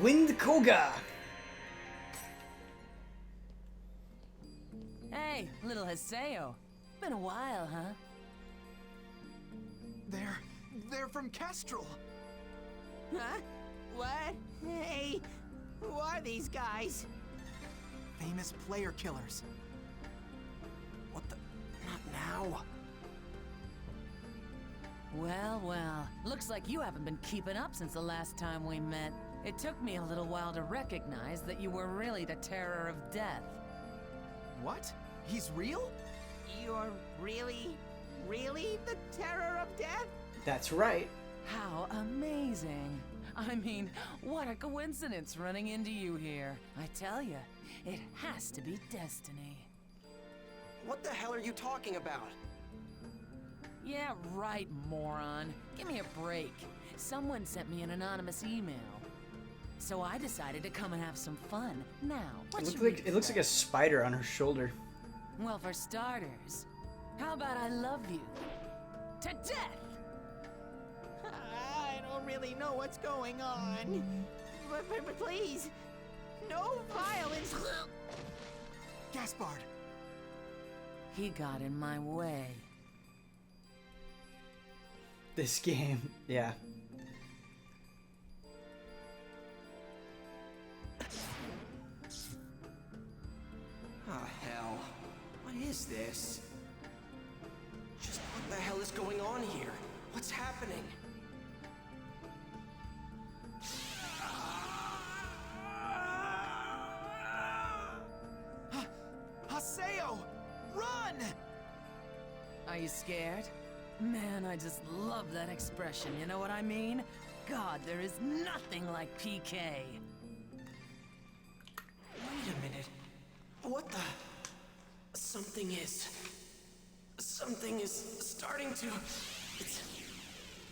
Wind Koga! Hey, little Haseo. Been a while, huh? They're from Kestrel. Huh? What? Hey, who are these guys? Famous player killers. What the? Not now. Well, well. Looks like you haven't been keeping up since the last time we met. It took me a little while to recognize that you were really the terror of death. What? He's real? You're really the terror of death? That's right. How amazing. I mean, what a coincidence running into you here. I tell you, it has to be destiny. What the hell are you talking about? Yeah, right, moron. Give me a break. Someone sent me an anonymous email. So I decided to come and have some fun. Now, what should we It looks like a spider on her shoulder. Well, for starters, how about I love you to death? I don't really know what's going on. But please, no violence. Gaspard. He got in my way. This game, yeah. Oh, hell. What is this? Just what the hell is going on here? What's happening? Haseo! Run! Are you scared? Man, I just love that expression, you know what I mean? God, there is nothing like PK. Wait a minute. What the... Something is... Something is starting to...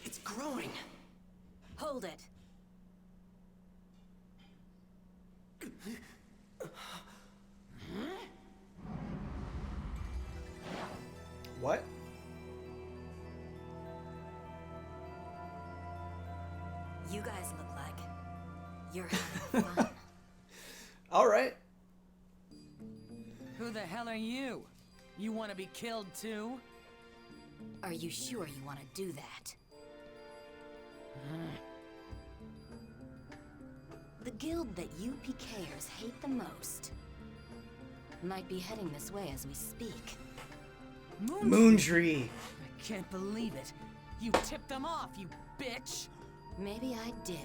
It's growing. Hold it. What? You guys look like you're having fun. All right. Who the hell are you? You want to be killed too? Are you sure you want to do that? The guild that you PKers hate the most might be heading this way as we speak. Moontree. I can't believe it. You tipped them off, you bitch. Maybe I did.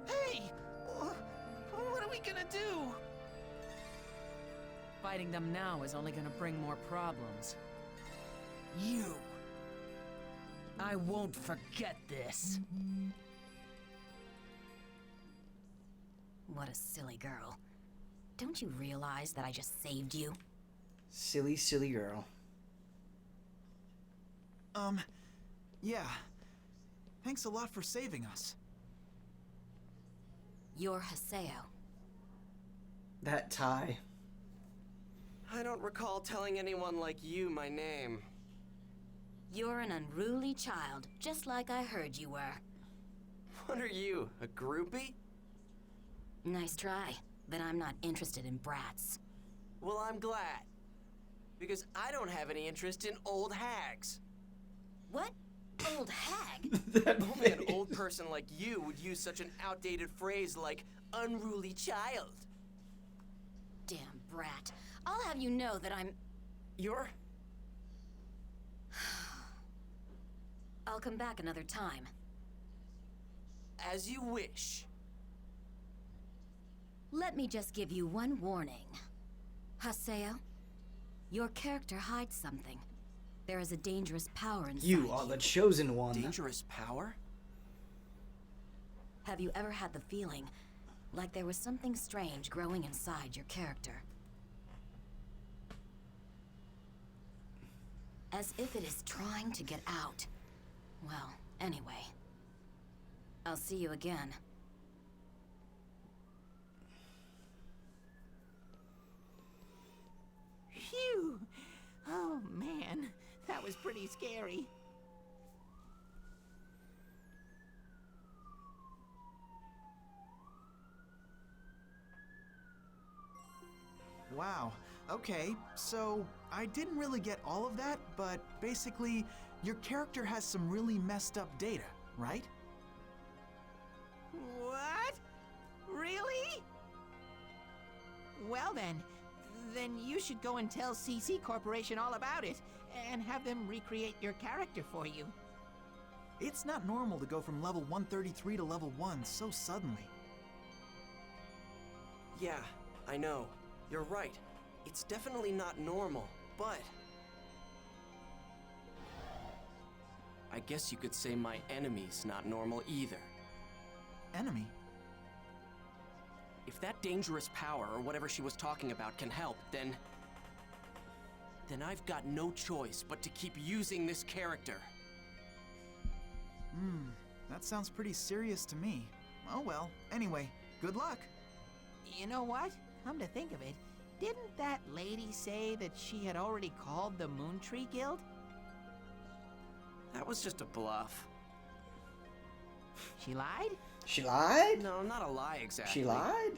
Hey! What are we gonna do? Fighting them now is only gonna bring more problems. You! I won't forget this. What a silly girl. Don't you realize that I just saved you? Silly, silly girl. Yeah. Thanks a lot for saving us. You're Haseo. That tie. I don't recall telling anyone like you my name. You're an unruly child, just like I heard you were. What are you, a groupie? Nice try, but I'm not interested in brats. Well, I'm glad. Because I don't have any interest in old hags. What? Old hag? Only an old person like you would use such an outdated phrase like unruly child. Damn brat. I'll have you know that I'm... You're... I'll come back another time. As you wish. Let me just give you one warning. Haseo, your character hides something. There is a dangerous power inside You are the chosen one. Dangerous power? Have you ever had the feeling like there was something strange growing inside your character? As if it is trying to get out. Well, anyway. I'll see you again. Phew! Oh man, that was pretty scary. Wow. Okay, so I didn't really get all of that, but basically, your character has some really messed up data, right? What? Really? Well then you should go and tell CC Corporation all about it, and have them recreate your character for you. It's not normal to go from level 133 to level 1 so suddenly. Yeah, I know. You're right. It's definitely not normal, but... I guess you could say my enemy's not normal either. Enemy? If that dangerous power, or whatever she was talking about, can help, then I've got no choice but to keep using this character. That sounds pretty serious to me. Oh well, anyway, good luck. You know what? Come to think of it, didn't that lady say that she had already called the Moontree Guild? That was just a bluff. She lied? She lied? No, not a lie exactly. She lied?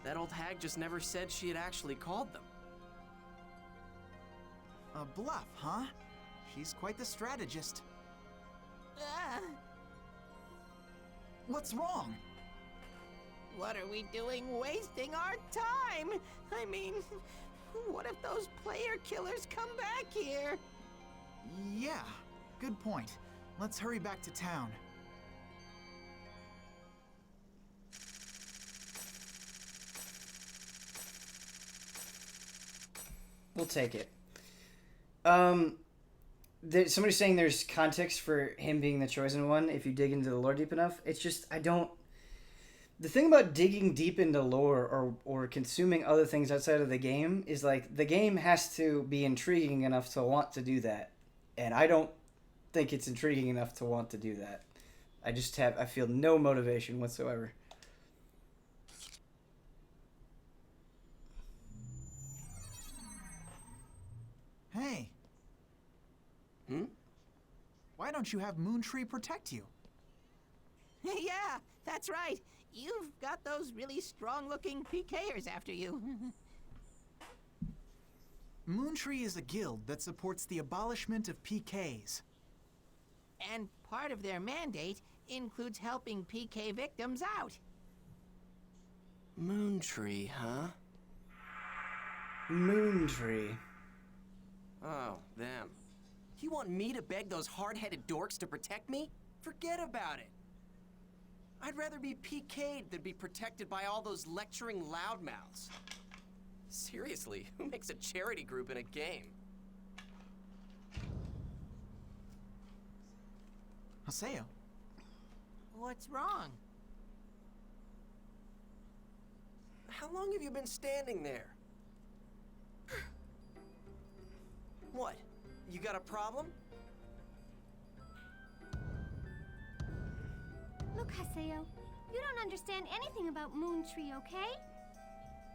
That old hag just never said she had actually called them. A bluff, huh? She's quite the strategist. What's wrong? What are we doing wasting our time? I mean, what if those player killers come back here? Yeah, good point. Let's hurry back to town. We'll take it. Somebody's saying there's context for him being the chosen one if you dig into the lore deep enough. It's just, The thing about digging deep into lore or consuming other things outside of the game is like the game has to be intriguing enough to want to do that. And I don't think it's intriguing enough to want to do that. I feel no motivation whatsoever. Hey. Hmm? Why don't you have Moontree protect you? Yeah, that's right. You've got those really strong-looking PKers after you. Moontree is a guild that supports the abolishment of PKs. And part of their mandate includes helping PK victims out. Moontree, huh? Moontree. Oh, them. You want me to beg those hard-headed dorks to protect me? Forget about it. I'd rather be PK'd than be protected by all those lecturing loudmouths. Seriously, who makes a charity group in a game? Haseo. What's wrong? How long have you been standing there? What? You got a problem? Look, Haseo, you don't understand anything about Moontree, okay?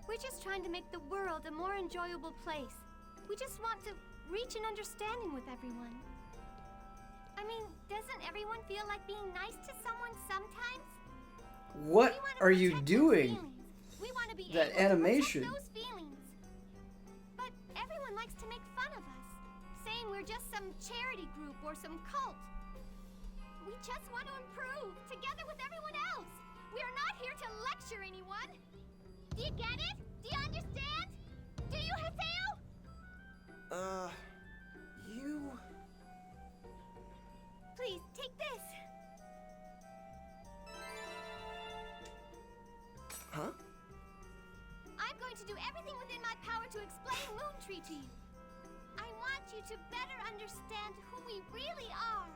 We're just trying to make the world a more enjoyable place. We just want to reach an understanding with everyone. I mean, doesn't everyone feel like being nice to someone sometimes? What are you doing? We want to be that able animation. to protect those feelings. But everyone likes to make fun of us, saying we're just some charity group or some cult. We just want to improve, together with everyone else. We are not here to lecture anyone. Do you get it? Do you understand? Do you, Haseo? You... Please, take this. Huh? I'm going to do everything within my power to explain Moontree to you. I want you to better understand who we really are.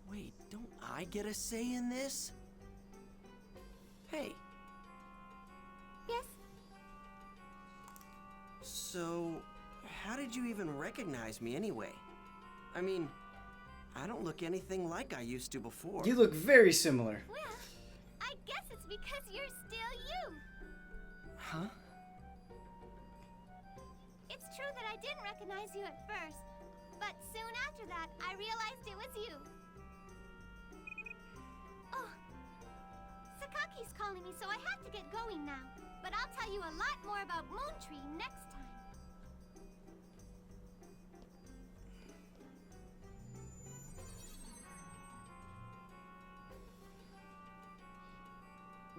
Wait, don't I get a say in this? Hey. Yes? So, how did you even recognize me anyway? I mean, I don't look anything like I used to before. You look very similar. Well, I guess it's because you're still you. Huh? It's true that I didn't recognize you at first, but soon after that, I realized it was you. Oh, Sakaki's calling me, so I have to get going now. But I'll tell you a lot more about Moontree next time.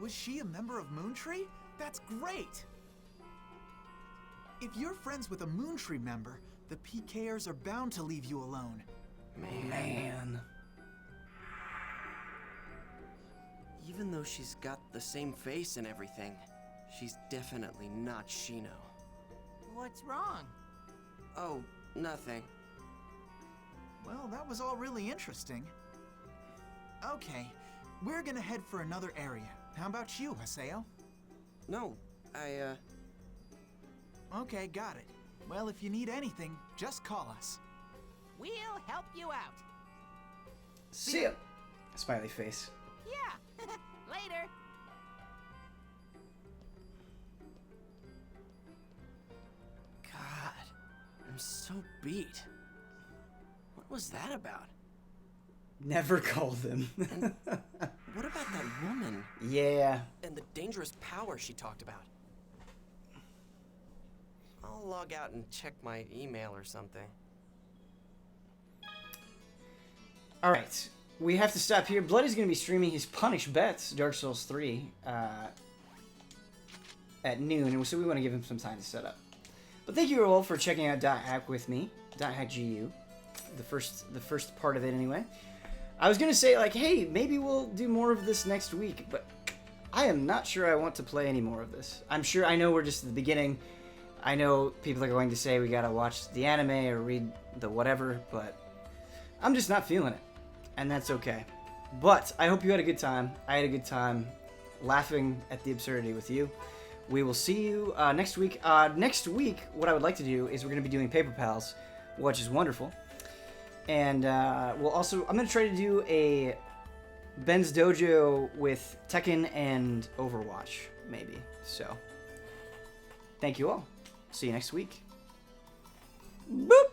Was she a member of Moontree? That's great! If you're friends with a Moontree member, the PKers are bound to leave you alone. Man. Even though she's got the same face and everything, she's definitely not Shino. What's wrong? Oh, nothing. Well, that was all really interesting. Okay, we're gonna head for another area. How about you, Haseo? No, Okay, got it. Well, if you need anything, just call us. We'll help you out. See ya. Smiley face. Yeah. Later. God, I'm so beat. What was that about? Never call them. And what about that woman? Yeah. And the dangerous power she talked about? I'll log out and check my email or something. Alright. We have to stop here. Bloody's going to be streaming his Punish Bets, Dark Souls 3, at noon, and so we want to give him some time to set up. But thank you all for checking out .hack with me, .hackGU, the first part of it anyway. I was going to say, like, hey, maybe we'll do more of this next week, but I am not sure I want to play any more of this. I know we're just at the beginning. I know people are going to say we got to watch the anime or read the whatever, but I'm just not feeling it. And that's okay. But I hope you had a good time. I had a good time laughing at the absurdity with you. We will see you next week. Next week, what I would like to do is we're going to be doing Paper Pals, which is wonderful. And we'll also, I'm going to try to do a Ben's Dojo with Tekken and Overwatch, maybe. So, thank you all. See you next week. Boop!